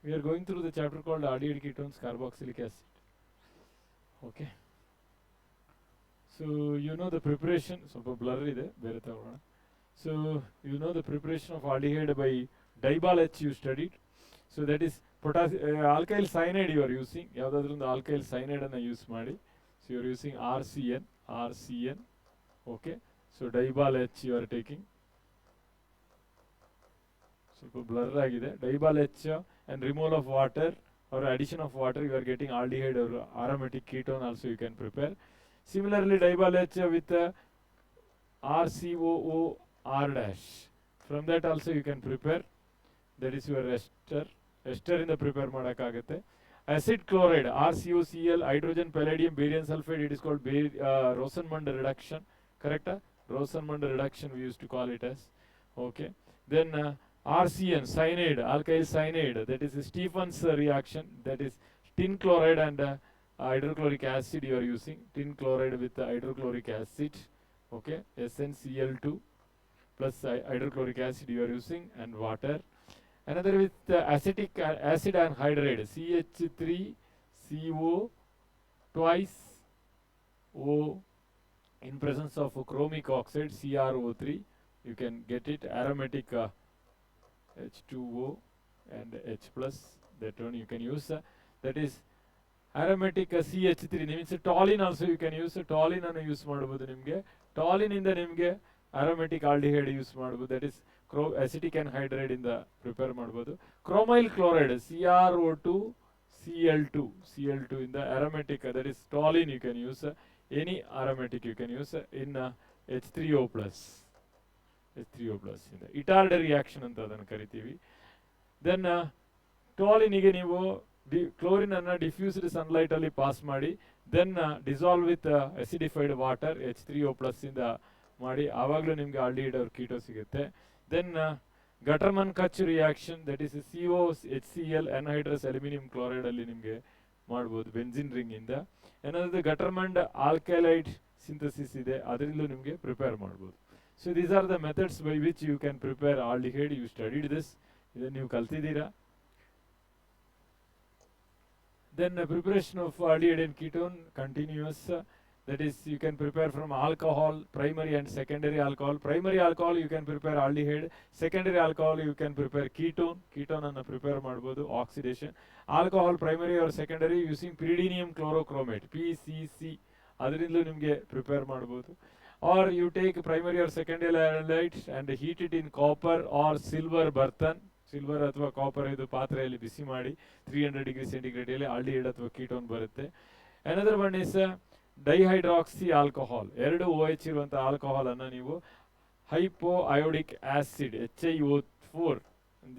We are going through the chapter called aldehyde ketones, carboxylic acid. Okay. So you know the preparation. ಸ್ವಲ್ಪ blur ಇದೆ, ಬೇರೆ ತಗೊಳ್ಳೋಣ. So you know the preparation of aldehyde by Dibal H you studied. So that is alkyl cyanide you are using. ಯಾವುದಾದ್ರೂ ಒಂದು alkyl cyanide ಅನ್ನು use ಮಾಡಿ. So you are using RCN. Okay. So Dibal H you are taking. ಸ್ವಲ್ಪ blur ಆಗಿದೆ. Dibal H and removal of water or addition of water, you are getting aldehyde or aromatic ketone also you can prepare. Similarly, Dibal H with RCOOR dash. From that also you can prepare. That is your ester. Ester in the prepare ಮಾಡಕ್ಕಾಗುತ್ತೆ. Acid chloride, RCOCl, hydrogen, palladium, barium sulfide, it is called Rosenmund reduction. Correct? Rosenmund reduction we used to call it as. Okay. Then RCN, cyanide, alkyl cyanide, that is Stephens reaction, that is tin chloride and hydrochloric acid you are using. Tin chloride with hydrochloric acid. Okay. SnCl2 plus hydrochloric acid you are using and water. Another with acetic acid anhydride, CH3CO twice O in presence of chromic oxide, CrO3. You can get it aromatic H2O and H plus. That one you can use. That is aromatic CH3. Means toluene also you can use. Toluene ಅನ್ನು use ಮಾಡಬಹುದು ನಿಮಗೆ. Toluene ಇಂದ ನಿಮಗೆ aromatic aldehyde use ಮಾಡಬಹುದು. That is acidic anhydride ಇಂದ prepare ಮಾಡಬಹುದು. Chromyl chloride, CrO2Cl2 ಇಂದ aromatic, that is toluene you can use. Any aromatic you can use in H3O plus. H3O plus ಇಂದ ಇಟಾರ್ಡ್ ರಿಯಾಕ್ಷನ್ ಅಂತ ಅದನ್ನು ಕರಿತೀವಿ. ದೆನ್ ಟೋಲಿನಿಗೆ ನೀವು ಕ್ಲೋರಿನ್ ಅನ್ನು ಡಿಫ್ಯೂಸ್ಡ್ ಸನ್ಲೈಟ್ ಅಲ್ಲಿ ಪಾಸ್ ಮಾಡಿ then dissolve with acidified water H3O plus ಇಂದ ಮಾಡಿ, ಆವಾಗಲೂ ನಿಮಗೆ ಆಲ್ಡಿಹೈಡ್ ಅವ್ರ ಕೀಟೋ ಸಿಗುತ್ತೆ. Then Gattermann Koch reaction, that is COHCl anhydrous aluminium chloride ಅಲ್ಲಿ ನಿಮಗೆ ಮಾಡ್ಬೋದು ಬೆನ್ಸಿನ್ ರಿಂಗ್ ಇಂದ. ಏನಾದ್ರು ಗಟರ್ಮಂಡ್ ಆಲ್ಕಲೈಡ್ ಸಿಂಥಸಿಸ್ ಇದೆ, ಅದರಲ್ಲೂ ನಿಮಗೆ ಪ್ರಿಪೇರ್ ಮಾಡ್ಬೋದು. So these are the methods by which you can prepare aldehyde. You studied this. Then you kaltidira. Then preparation of aldehyde and ketone continuous. That is, you can prepare from alcohol, primary and secondary alcohol. Primary alcohol you can prepare aldehyde. Secondary alcohol you can prepare ketone. Ketone anna prepare ಮಾಡಬಹುದು oxidation. Alcohol primary or secondary using pyridinium chlorochromate PCC. ಅದರಿಂದಲೂ ನಿಮಗೆ prepare ಮಾಡಬಹುದು. Or you take primary or secondary aldehyde and heat it in copper or silver burton. Silver ಅಥವಾ copper ಇದು ಪಾತ್ರೆಯಲ್ಲಿ ಬಿಸಿ ಮಾಡಿ 300 degree centigrade ಅಲ್ಲಿ aldehyde ಅಥವಾ ketone ಬರುತ್ತೆ. Another one is ಡೈಹೈಡ್ರಾಕ್ಸಿ alcohol. 2 OH ಇರುವಂತಹ ಆಲ್ಕೋಹಾಲ್ ಅನ್ನ ನೀವು ಹೈಪೋ ಅಯೋಡಿಕ್ ಆಸಿಡ್ HiO4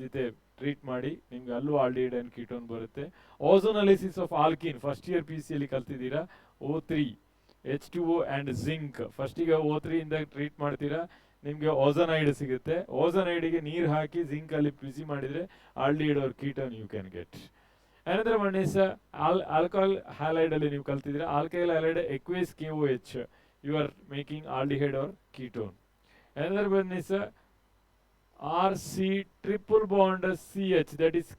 ಜೊತೆ ಟ್ರೀಟ್ ಮಾಡಿ ನಿಮ್ಗೆ ಅಲ್ಲೂ ಆಲ್ಡಿಹೈಡ್ ಅಂಡ್ ಕೀಟೋನ್ ಬರುತ್ತೆ. ಓಝೋನಲಿಸಿಸ್ of alkene first year PC ಅಲ್ಲಿ ಕಲ್ತಿದ್ದೀರಾ. O3 H2O and zinc. ಫಸ್ಟಿಗೆ O3 ಇಂದ ಟ್ರೀಟ್ ಮಾಡ್ತೀರಾ, ನಿಮಗೆ ಓಝನೈಡ್ ಸಿಗುತ್ತೆ. ಓಝನೈಡ್ಗೆ ನೀರು ಹಾಕಿ ಜಿಂಕ್ ಅಲ್ಲಿ ಬಿಸಿ ಮಾಡಿದ್ರೆ aldehyde or ketone you can get. Another one is alkyl halide ಅಲ್ಲಿ ನೀವು ಕಲ್ತಿದ್ರೆ alkyl halide aqueous KOH, you are making aldehyde or ketone. Another one is RC triple bond CH, that is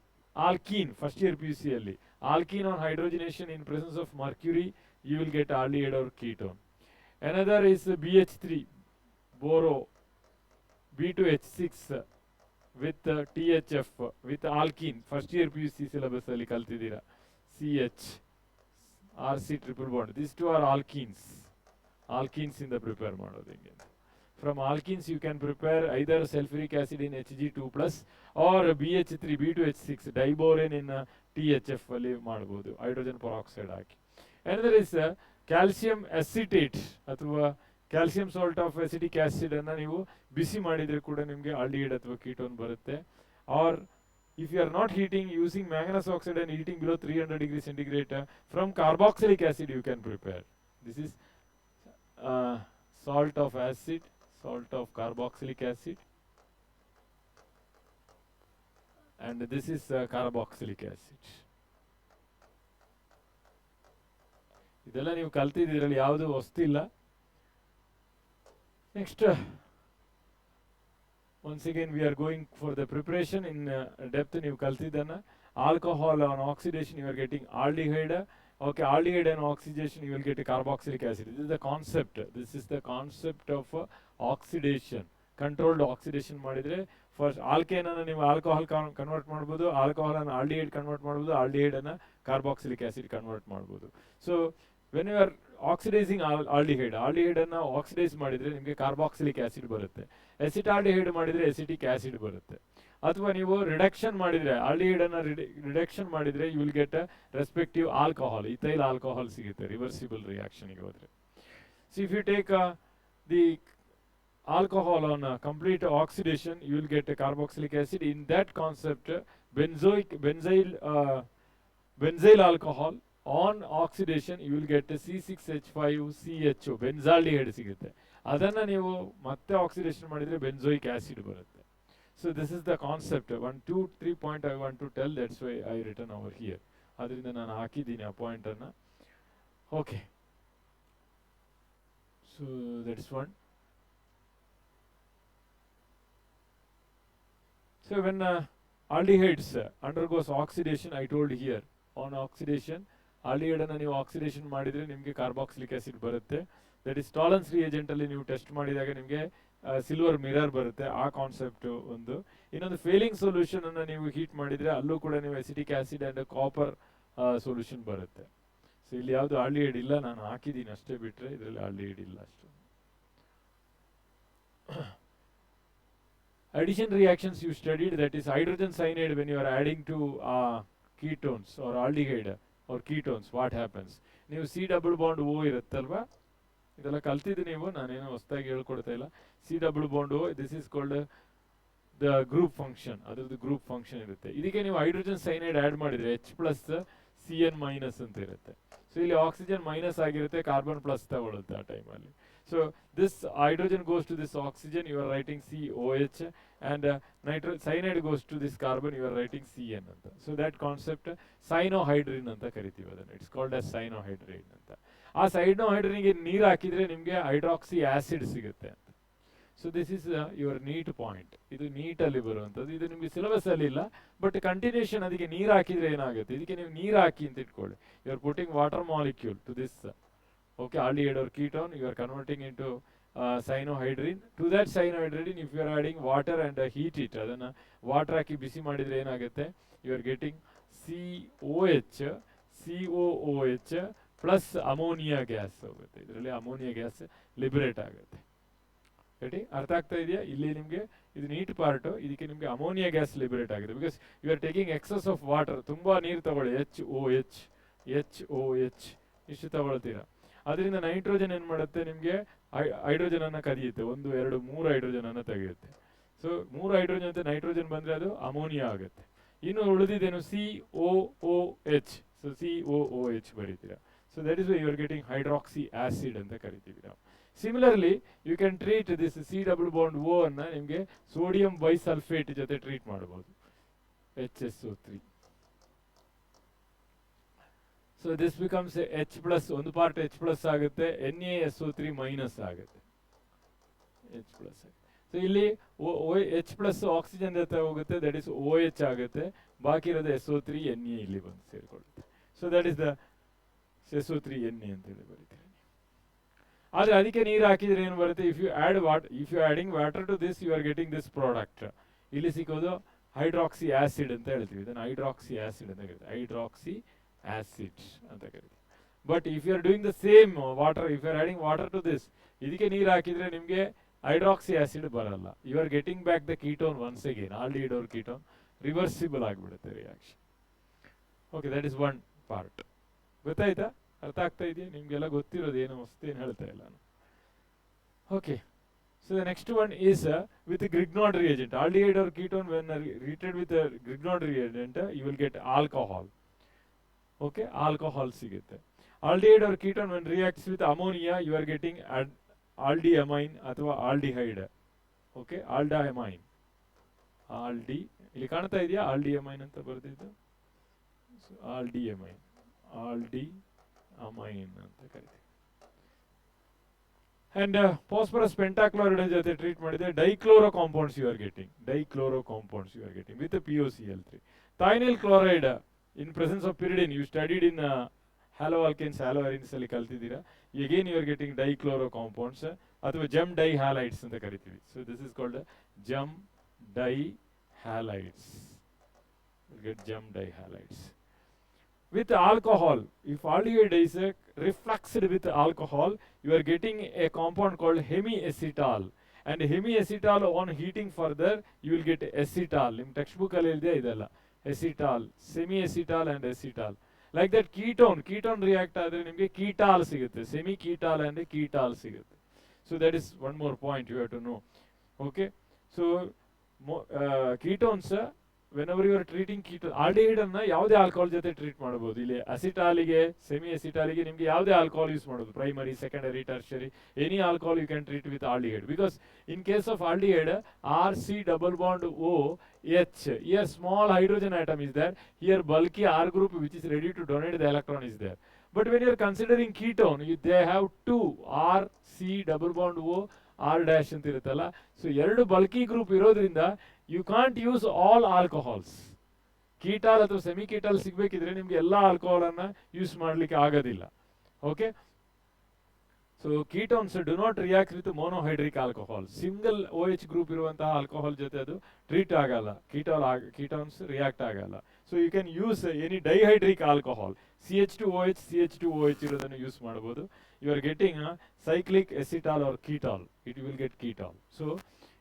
alkene first year PUC ಅಲ್ಲಿ. Alkene on hydrogenation in presence of mercury you will get aldehyde or ketone. Another is BH3 boro B2H6 with THF with alkene first year PUC syllabus ಅಲ್ಲಿ ಕಲ್ತಿದ್ದೀರಾ. CH RC triple bond, these two are alkenes ಇಂದ prepare ಮಾಡೋದು ಹಿಂಗೆ. From alkenes you can prepare either sulfuric acid in Hg2 plus or BH3 B2H6 diborane in THF ಅಲ್ಲಿ ಮಾಡಬಹುದು hydrogen peroxide hockey. Another is calcium acetate ಅಥವಾ calcium salt of acetic acid ಅನ್ನ ನೀವು ಬಿಸಿ ಮಾಡಿದ್ರೆ ಕೂಡ ನಿಮಗೆ ಆಲ್ಡಿಹೈಡ್ ಅಥವಾ ಕೀಟೋನ್ ಬರುತ್ತೆ. Or if you are not heating, using manganese oxide and heating below 300 degree centigrade, from carboxylic acid you can prepare. This is salt of carboxylic acid, and this is carboxylic acid. ಇದೆಲ್ಲ ನೀವು ಕಲ್ತಿದ್ದೀರಲ್ಲಿ ಯಾವುದು ಹೊಸ್ತಿಲ್ಲ. Next, once again we are going for the preparation in depth. ನೀವು ಕಲ್ತಿದ್ದನ್ನ alcohol on oxidation you are getting aldehyde. Okay, aldehyde and oxidation you will get a carboxylic acid. This is the concept. This is the concept of oxidation. Controlled oxidation ಮಾಡಿದ್ರೆ first alkane ಅನ್ನು ನೀವು alcohol convert ಮಾಡ್ಬೋದು, alcohol ಅನ್ನು aldehyde convert ಮಾಡ್ಬೋದು, aldehyde ಅನ್ನು carboxylic acid convert ಮಾಡ್ಬೋದು. So when you are oxidising aldehyde ಅನ್ನು oxidise ಮಾಡಿದ್ರೆ ನಿಮಗೆ ಕಾರ್ಬಾಕ್ಸಿಲಿಕ್ ಆಸಿಡ್ ಬರುತ್ತೆ. ಎಸಿಟಾಲ್ಡಿಹೈಡ್ ಮಾಡಿದ್ರೆ ಎಸಿಟಿಕ್ ಆಸಿಡ್ ಬರುತ್ತೆ. ಅಥವಾ ನೀವು ರಿಡಕ್ಷನ್ ಮಾಡಿದ್ರೆ ಆಲ್ಡಿಹೈಡ್ ಅನ್ನು ರಿಡಕ್ಷನ್ ಮಾಡಿದ್ರೆ you will get respective alcohol, ethyl alcohol ಸಿಗುತ್ತೆ ರಿವರ್ಸಿಬಲ್ ರಿಯಾಕ್ಷನ್ ಗೆ ಹೋದ್ರೆ. So if you take the alcohol on complete oxidation you will get a carboxylic acid. In that concept benzyl alcohol on oxidation you will get a C6H5CHO benzaldehyde ಸಿಗುತ್ತೆ. ಅದನ್ನ ನೀವು ಮತ್ತೆ oxidation ಮಾಡಿದ್ರೆ ಬೆಂಜೋಯಿಕ್ acid ಬರುತ್ತೆ. So this is the concept. 1 2 3 point I want to tell, that's why I written over here. ಅದರಿಂದ ನಾನು ಹಾಕಿದ್ದೀನಿ ಆ ಪಾಯಿಂಟ್ ಅನ್ನ. Okay, so that's one. So when aldehydes undergoes oxidation, I told here on oxidation aldehyde ಅನ್ನು ನೀವು oxidation ಮಾಡಿದ್ರೆ ನಿಮಗೆ carboxylic acid ಬರುತ್ತೆ. ದಟ್ ಇಸ್ ಟಾಲನ್ಸ್ ರಿಯೇಜೆಂಟ್ ಅಲ್ಲಿ ನೀವು ಟೆಸ್ಟ್ ಮಾಡಿದಾಗ ನಿಮಗೆ ಸಿಲ್ವರ್ ಮಿರರ್ ಬರುತ್ತೆ. ಆ ಕಾನ್ಸೆಪ್ಟ್ ಒಂದು. ಇನ್ನೊಂದು ಫೇಲಿಂಗ್ ಸೊಲ್ಯೂಷನ್ ಅನ್ನು ನೀವು ಹೀಟ್ ಮಾಡಿದ್ರೆ ಅಲ್ಲೂ ಕೂಡ ನೀವು acetic acid and copper solution ಬರುತ್ತೆ. ಸೊ ಇಲ್ಲಿ ಯಾವುದು ಆಲ್ಡಿಹೈಡ್ ಇಲ್ಲ, ನಾನು ಹಾಕಿದ್ದೀನಿ ಅಷ್ಟೇ ಬಿಟ್ರೆ ಇದರಲ್ಲಿ ಆಲ್ಡಿಹೈಡ್ ಇಲ್ಲ ಅಷ್ಟು. Addition reactions you studied, that is hydrogen cyanide when you are adding to ketones or aldehyde or ketones, what happens? ನೀವು C double bond O ಇರುತ್ತಲ್ವಾ, ಇದೆಲ್ಲ ಕಲ್ತಿದ್ದು ನೀವು, ನಾನೇನು ಹೊಸದಾಗಿ ಹೇಳ್ಕೊಡ್ತಾ ಇಲ್ಲ. C double bond O, this is called the group function, ಅದರದ್ದು ಗ್ರೂಪ್ ಫಂಕ್ಷನ್ ಇರುತ್ತೆ. ಇದಕ್ಕೆ ನೀವು ಹೈಡ್ರೋಜನ್ ಸೈನೈಡ್ ಆಡ್ ಮಾಡಿದ್ರೆ H plus Cn minus ಅಂತ ಇರುತ್ತೆ. ಸೊ ಇಲ್ಲಿ ಆಕ್ಸಿಜನ್ ಮೈನಸ್ ಆಗಿರುತ್ತೆ, ಕಾರ್ಬನ್ ಪ್ಲಸ್ ತಗೊಳುತ್ತೆ ಆ ಟೈಮಲ್ಲಿ. So this hydrogen goes to this oxygen, you are writing COH, and cyanide goes to this carbon, you are writing Cn anta. So that concept cyanohydrin anta ಕರಿತೀವಿ ಅದನ್ನ. It's called as cyanohydrin ಅಂತ. ಆ cyanohydrin ಗೆ ನೀರು ಹಾಕಿದ್ರೆ ನಿಮಗೆ hydroxy acid ಸಿಗುತ್ತೆ ಅಂತ. So this is your neat point. ಇದು ನೀಟ್ ಅಲ್ಲಿ ಬರುವಂತದ್ದು. ಇದು ನಿಮಗೆ ಸಿಲೆಬಸ್ ಅಲ್ಲಿ ಇಲ್ಲ, ಬಟ್ ಕಂಟಿನ್ಯೂಷನ್ ಅದಕ್ಕೆ ನೀರು ಹಾಕಿದ್ರೆ ಏನಾಗುತ್ತೆ, ಇದಕ್ಕೆ ನೀವು ನೀರು ಹಾಕಿ ಅಂತ ಇಟ್ಕೊಳ್ಳಿ. You are putting water molecule to this okay aldehyde or ketone, you are converting into cyanohydrin. To that cyanohydrin if you are adding water and heat it, adanna water ಹಾಕಿ ಬಿಸಿ ಮಾಡಿದ್ರೆ ಏನಾಗುತ್ತೆ, you are getting COOH plus ammonia gas ಹೋಗುತ್ತೆ. ಇದರಲ್ಲಿ ammonia gas liberate ಆಗುತ್ತೆ. Ready, ಅರ್ಥ ಆಗ್ತಾ ಇದೆಯಾ? ಇಲ್ಲಿ ನಿಮಗೆ ಇದು ನೀಟ್ ಪಾರ್ಟ್, ಇದಕ್ಕೆ ನಿಮಗೆ ಅಮೋನಿಯಾ ಗ್ಯಾಸ್ ಲಿಬರೇಟ್ ಆಗಿದೆ. Because you are taking excess of water. ತುಂಬಾ ನೀರು ತಗೊಳ್ಳಿ, HOH ಇಷ್ಟು ತಗೊಳ್ತೀರಾ. ಅದರಿಂದ ನೈಟ್ರೋಜನ್ ಏನ್ ಮಾಡುತ್ತೆ, ನಿಮಗೆ ಹೈಡ್ರೋಜನ್ ಅನ್ನ ಕದಿಯುತ್ತೆ. 1 2 3 ಹೈಡ್ರೋಜನ್ ಅನ್ನ ತೆಗೆಯುತ್ತೆ. ಸೊ 3 ಹೈಡ್ರೋಜನ್ ಅಂತ ನೈಟ್ರೋಜನ್ ಬಂದ್ರೆ ಅದು ಅಮೋನಿಯಾ ಆಗುತ್ತೆ. ಇನ್ನು ಉಳಿದಿದ್ದೇನು COOH. ಸೊ COOH ಬರೀತೀರಾ. So that is why you are getting hydroxy acid ಅಂತ ಕರಿತೀವಿ ನಾವು. Similarly you can treat this C double bond O ಅನ್ನ ನಿಮಗೆ ಸೋಡಿಯಂ ಬೈಸಲ್ಫೇಟ್ ಜೊತೆ ಟ್ರೀಟ್ ಮಾಡಬಹುದು, HSO3. So this becomes a H plus, ಒಂದು ಪಾರ್ಟ್ H plus ಆಗುತ್ತೆ, NaSO3 ಮೈನಸ್ ಆಗುತ್ತೆ, H plus. ಸೊ ಇಲ್ಲಿ H plus ಆಕ್ಸಿಜನ್ ಜೊತೆ ಹೋಗುತ್ತೆ, ದಟ್ ಇಸ್ OH ಆಗುತ್ತೆ. ಬಾಕಿ ಇರೋದು SO3 Na ಇಲ್ಲಿ ಬಂದು ಸೇರಿಕೊಳ್ಳುತ್ತೆ. So that is the SO3 Na ಅಂತ ಹೇಳಿ ಬರೀತೀರಿ. ಆದ್ರೆ ಅದಕ್ಕೆ ನೀರು ಹಾಕಿದ್ರೆ ಏನು ಬರುತ್ತೆ, if you adding water to this you are getting this product. ಇಲ್ಲಿ ಸಿಗೋದು ಹೈಡ್ರಾಕ್ಸಿ ಆಸಿಡ್ ಅಂತ ಹೇಳ್ತೀವಿ. ಇದನ್ನು ಹೈಡ್ರಾಕ್ಸಿ ಆಸಿಡ್ ಅಂತ ಕರಿತೀವಿ, ಹೈಡ್ರಾಕ್ಸಿ acid ಅಂತ ಕರೀತೀವಿ. But if you are doing the same water, if you are adding water to this, ಇದಕ್ಕೆ ನೀರು ಹಾಕಿದ್ರೆ ನಿಮಗೆ ಹೈಡ್ರಾಕ್ಸಿ ಆಸಿಡ್ ಬರಲ್ಲ. You are getting back the ketone ones again, aldehyde or ketone reversible ಆಗಿಬಿಡುತ್ತೆ reaction. Okay, that is one part. ಗೊತ್ತಾಯ್ತಾ? ಅರ್ಥ ಆಗ್ತಾ ಇದೆಯಾ? ನಿಮ್ಗೆಲ್ಲ ಗೊತ್ತಿರೋದು, ಏನು ಹೊಸ್ತೇನು ಹೇಳ್ತಾ ಇಲ್ಲ ನಾನು. Okay, so the next one is with the Grignard reagent. Aldehyde or ketone when treated with a Grignard reagent, you will get alcohol. Okay, alcohol ಸಿಗುತ್ತೆ. Aldehyde or ketone when reacts with ammonia, you are getting aldeamine ಅಥವಾ aldehyde. Okay, aldeamine. ಇಲ್ಲಿ ಕಾಣ್ತಾ ಇದೆಯಾ aldeamine ಅಂತ ಬರೆದಿದ್ದು? aldeamine ಅಂತ ಕರೀತೀವಿ. And phosphorus pentachloride ಜೊತೆ ಟ್ರೀಟ್ ಮಾಡಿದ್ರೆ dichloro compounds you are getting with the POCl3. Thionyl chloride in presence of pyridine, you studied in haloalkanes, haloarenes ಅಲ್ಲಿ ಕಲ್ತಿದ್ದೀರಾ. Again you are getting dichloro compounds ಅಥವಾ gem dihalides ಅಂತ ಕರಿತೀವಿ. So this is called gem dihalides. You get gem dihalides. With alcohol, if aldehyde is refluxed with alcohol, you are getting a compound called hemiacetal. And hemiacetal, on heating further, you will get acetal. In textbook acetal, semi-acetal and acetal. Like that ketone react ಆದರೆ ನಿಮಗೆ ketal ಸಿಗುತ್ತೆ. Semi-ketal and ketal ಸಿಗುತ್ತೆ. So that is one more point you have to know. Okay. So ketones, whenever you are treating ketone, aldehyde ಅನ್ನ ಯಾವುದೇ alcohol ಜೊತೆ treat ಮಾಡಬಹುದು. ಇಲ್ಲಿ ಅಸಿಟಾಲಿಗೆ, semi ಅಸಿಟಾಲಿಗೆ ನಿಮಗೆ ಯಾವುದೇ ಆಲ್ಕೋಹಾಲ್ ಯೂಸ್ ಮಾಡೋದು, primary, secondary, tertiary, any alcohol you can treat with aldehyde. Because in case of aldehyde, RC double bond OH, here small hydrogen atom is there, here bulky R group which is ready to donate the electron is there. But when you are considering ketone, they have two RC double bond O R dash ಅಂತ ಇರುತ್ತಲ್ಲ. So ಎರಡು bulky group ಇರೋದ್ರಿಂದ you can't use all alcohols. Ketal ಅಥವಾ semi ಕೀಟಾಲ್ ಸಿಗ್ಬೇಕಿದ್ರೆ ನಿಮ್ಗೆ ಎಲ್ಲ alcohol ಅನ್ನ use ಮಾಡ್ಲಿಕ್ಕೆ ಆಗೋದಿಲ್ಲ. Okay. So ketones do not react with monohydric alcohol. Single OH group ಇರುವಂತಹ ಆಲ್ಕೋಹಾಲ್ ಜೊತೆ ಅದು ಟ್ರೀಟ್ ಆಗಲ್ಲ. ಕೀಟೋನ್ಸ್ ರಿಯಾಕ್ಟ್ ಆಗಲ್ಲ. So you can use any dihydric alcohol, CH2OH, CH2OH ಇರೋದನ್ನು ಯೂಸ್ ಮಾಡಬಹುದು. You are getting cyclic acetal or ketol. It will get ketol. So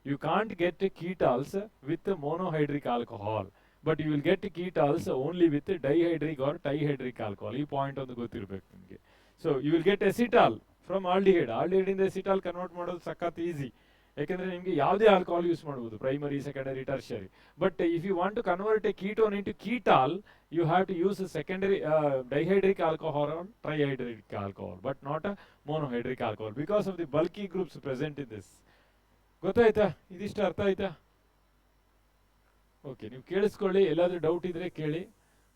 you can't get ketols with monohydric alcohol, but you will get ketols only with dihydric or trihydric alcohol. This point on the ಗೊತ್ತಿರಬೇಕು ನಿಮಗೆ. So you will get acetal from aldehyde. Aldehyde ಇಂದ acetal convert ಮಾಡೋದು ಸಖತ್ easy. ಯಾಕಂದ್ರೆ ನಿಮಗೆ ಯಾವುದೇ alcohol use ಮಾಡಬಹುದು, primary, secondary, tertiary. But if you want to convert a ketone into ketal, you have to use a secondary dihydric alcohol or trihydric alcohol, but not a monohydric alcohol, because of the bulky groups present in this. ಗೊತ್ತಾಯ್ತಾ? ಇದಿಷ್ಟು ಅರ್ಥ ಆಯ್ತಾ? Okay, ನೀವು ಕೇಳಿಸ್ಕೊಳ್ಳಿ, ಎಲ್ಲಾದ್ರೂ doubt ಇದ್ರೆ ಕೇಳಿ.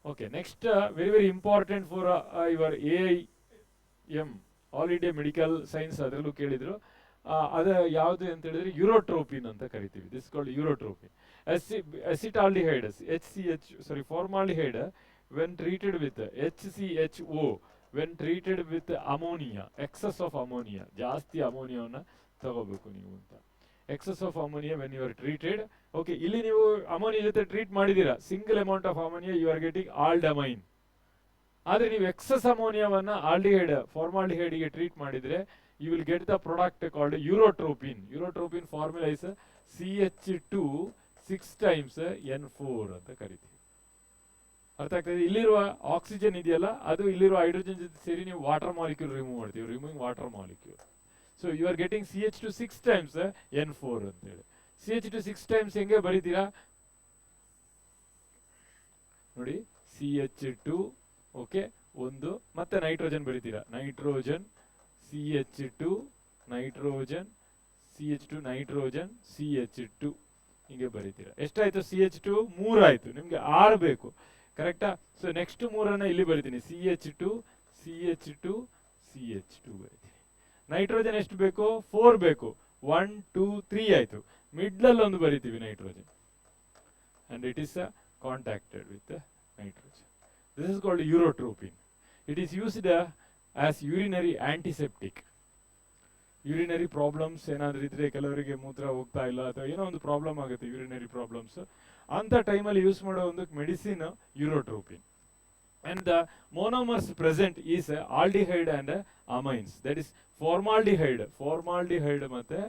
Okay, next very very important for your AIM, all India medical science, ಅದರಲ್ಲೂ ಕೇಳಿದ್ರು. ಅದು ಯಾವುದು ಅಂತ ಹೇಳಿದ್ರೆ ಯೂರೋಟ್ರೋಪಿನ್ ಅಂತ ಕರಿತೀವಿ. This called urotropine. Acetaldehyde, formaldehyde, when treated with HCHO, when treated with ammonia, excess of ammonia, ಜಾಸ್ತಿ ಅಮೋನಿಯಾವನ್ನು ತಗೋಬೇಕು ನೀವು ಅಂತ. excess of ammonia when you are treated. Okay, ಇಲ್ಲಿ ನೀವು ಅಮೋನಿಯಾ ಜೊತೆ ಟ್ರೀಟ್ ಮಾಡಿದ್ದೀರಾ, single amount of ammonia you are getting aldimine. ಆದರೆ ನೀವು ಎಕ್ಸಸ್ ಅಮೋನಿಯಾವನ್ನು ಆಲ್ಡಿಹೈಡ್, ಫಾರ್ಮಾಲ್ಡಿಹೈಡ್ಗೆ ಟ್ರೀಟ್ ಮಾಡಿದರೆ you will get the product called urotropin. Urotropin formula is CH2 6 times N4 ಅಂತ ಕರಿತೀವಿ. ಅರ್ಥ ಆಗ್ತದೆ? ಇಲ್ಲಿರುವ ಆಕ್ಸಿಜನ್ ಇದೆಯಲ್ಲ, ಅದು ಇಲ್ಲಿರುವ ಹೈಡ್ರೋಜನ್ ಜೊತೆ ಸೇರಿ ನೀವು ವಾಟರ್ ಮಾಲಿಕ್ಯೂಲ್ ರಿಮೂವ್ ಮಾಡ್ತೀವಿ, removing water molecule. So you are getting CH2 6 times N4 ಅಂತೇಳಿ. CH2 6 times ಹೆಂಗೆ ಬರೀತೀರಾ ನೋಡಿ, CH2, ಓಕೆ, ಒಂದು, ಮತ್ತೆ ನೈಟ್ರೋಜನ್ ಬರೀತೀರಾ, nitrogen, CH2, nitrogen, CH2, nitrogen, CH2 ಹಿಂಗೆ ಬರೀತೀರಾ. ಎಷ್ಟಾಯ್ತು? CH2 3 ಆಯ್ತು. ನಿಮ್ಗೆ 6 ಬೇಕು, ಕರೆಕ್ಟಾ? ಸೊ ನೆಕ್ಸ್ಟ್ 3 ಇಲ್ಲಿ ಬರೀತೀನಿ, CH2, CH2, CH2 ಬರೀತೀನಿ. ನೈಟ್ರೋಜನ್ ಎಷ್ಟು ಬೇಕು? 4 ಬೇಕು. 1 2 3 ಆಯ್ತು. ಮಿಡ್ಲಲ್ಲಿ ಒಂದು ಬರೀತೀವಿ nitrogen, and it is contacted with nitrogen. This is called urotropine. It is used as urinary antiseptic. Urinary problems ಏನಾದರೂ ಇದ್ರೆ, ಕೆಲವರಿಗೆ ಮೂತ್ರ ಹೋಗ್ತಾ ಇಲ್ಲ ಅಥವಾ ಏನೋ ಒಂದು ಪ್ರಾಬ್ಲಮ್ ಆಗುತ್ತೆ, ಯೂರಿನರಿ ಪ್ರಾಬ್ಲಮ್ಸ್, ಅಂತ ಟೈಮಲ್ಲಿ ಯೂಸ್ ಮಾಡೋ ಒಂದು medicine urotropine. And the monomers present is aldehyde and amines, that is formaldehyde ಮತ್ತೆ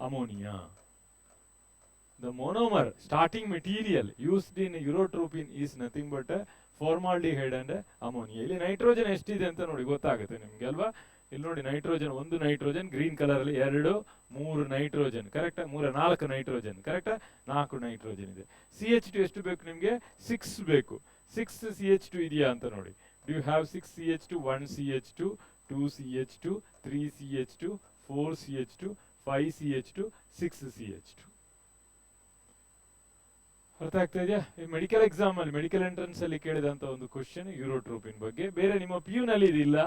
ammonia. The monomer starting material used in urotropin is nothing but formaldehyde and ammonia. ಇಲ್ಲಿ nitrogen ಎಷ್ಟಿದೆ ಅಂತ ನೋಡಿ ಗೊತ್ತಾಗುತ್ತೆ ನಿಮ್ಗೆ ಅಲ್ವಾ? ಇಲ್ಲಿ ನೋಡಿ, ನೈಟ್ರೋಜನ್, ಒಂದು ನೈಟ್ರೋಜನ್ ಗ್ರೀನ್ ಕಲರ್ ಅಲ್ಲಿ, 2 3 ನೈಟ್ರೋಜನ್, ಕರೆಕ್ಟಾ? 4 ನೈಟ್ರೋಜನ್, ಕರೆಕ್ಟಾ? 4 ನೈಟ್ರೋಜನ್ ಇದೆ. CH2 ಎಷ್ಟು ಬೇಕು ನಿಮ್ಗೆ? 6 ಬೇಕು. 6 CH2 ಇದೆಯಾ ಅಂತ ನೋಡಿ. Do you have 6 CH2? 1 CH2, 2 CH2, 3 CH2, 4 CH2, 5 CH2, 6 CH2. ಅರ್ಥ ಆಗ್ತಾ ಇದೆಯಾ? ಈ ಮೆಡಿಕಲ್ ಎಕ್ಸಾಮ್ ಅಲ್ಲಿ, ಮೆಡಿಕಲ್ ಎಂಟ್ರೆನ್ಸ್ ಅಲ್ಲಿ ಕೇಳಿದಂತ ಒಂದು ಕ್ವಶನ್ ಯೂರೋಟ್ರೋಪಿನ್ ಬಗ್ಗೆ. ಬೇರೆ ನಿಮ್ಮ PU ನಲ್ಲಿ ಇದಿಲ್ಲ,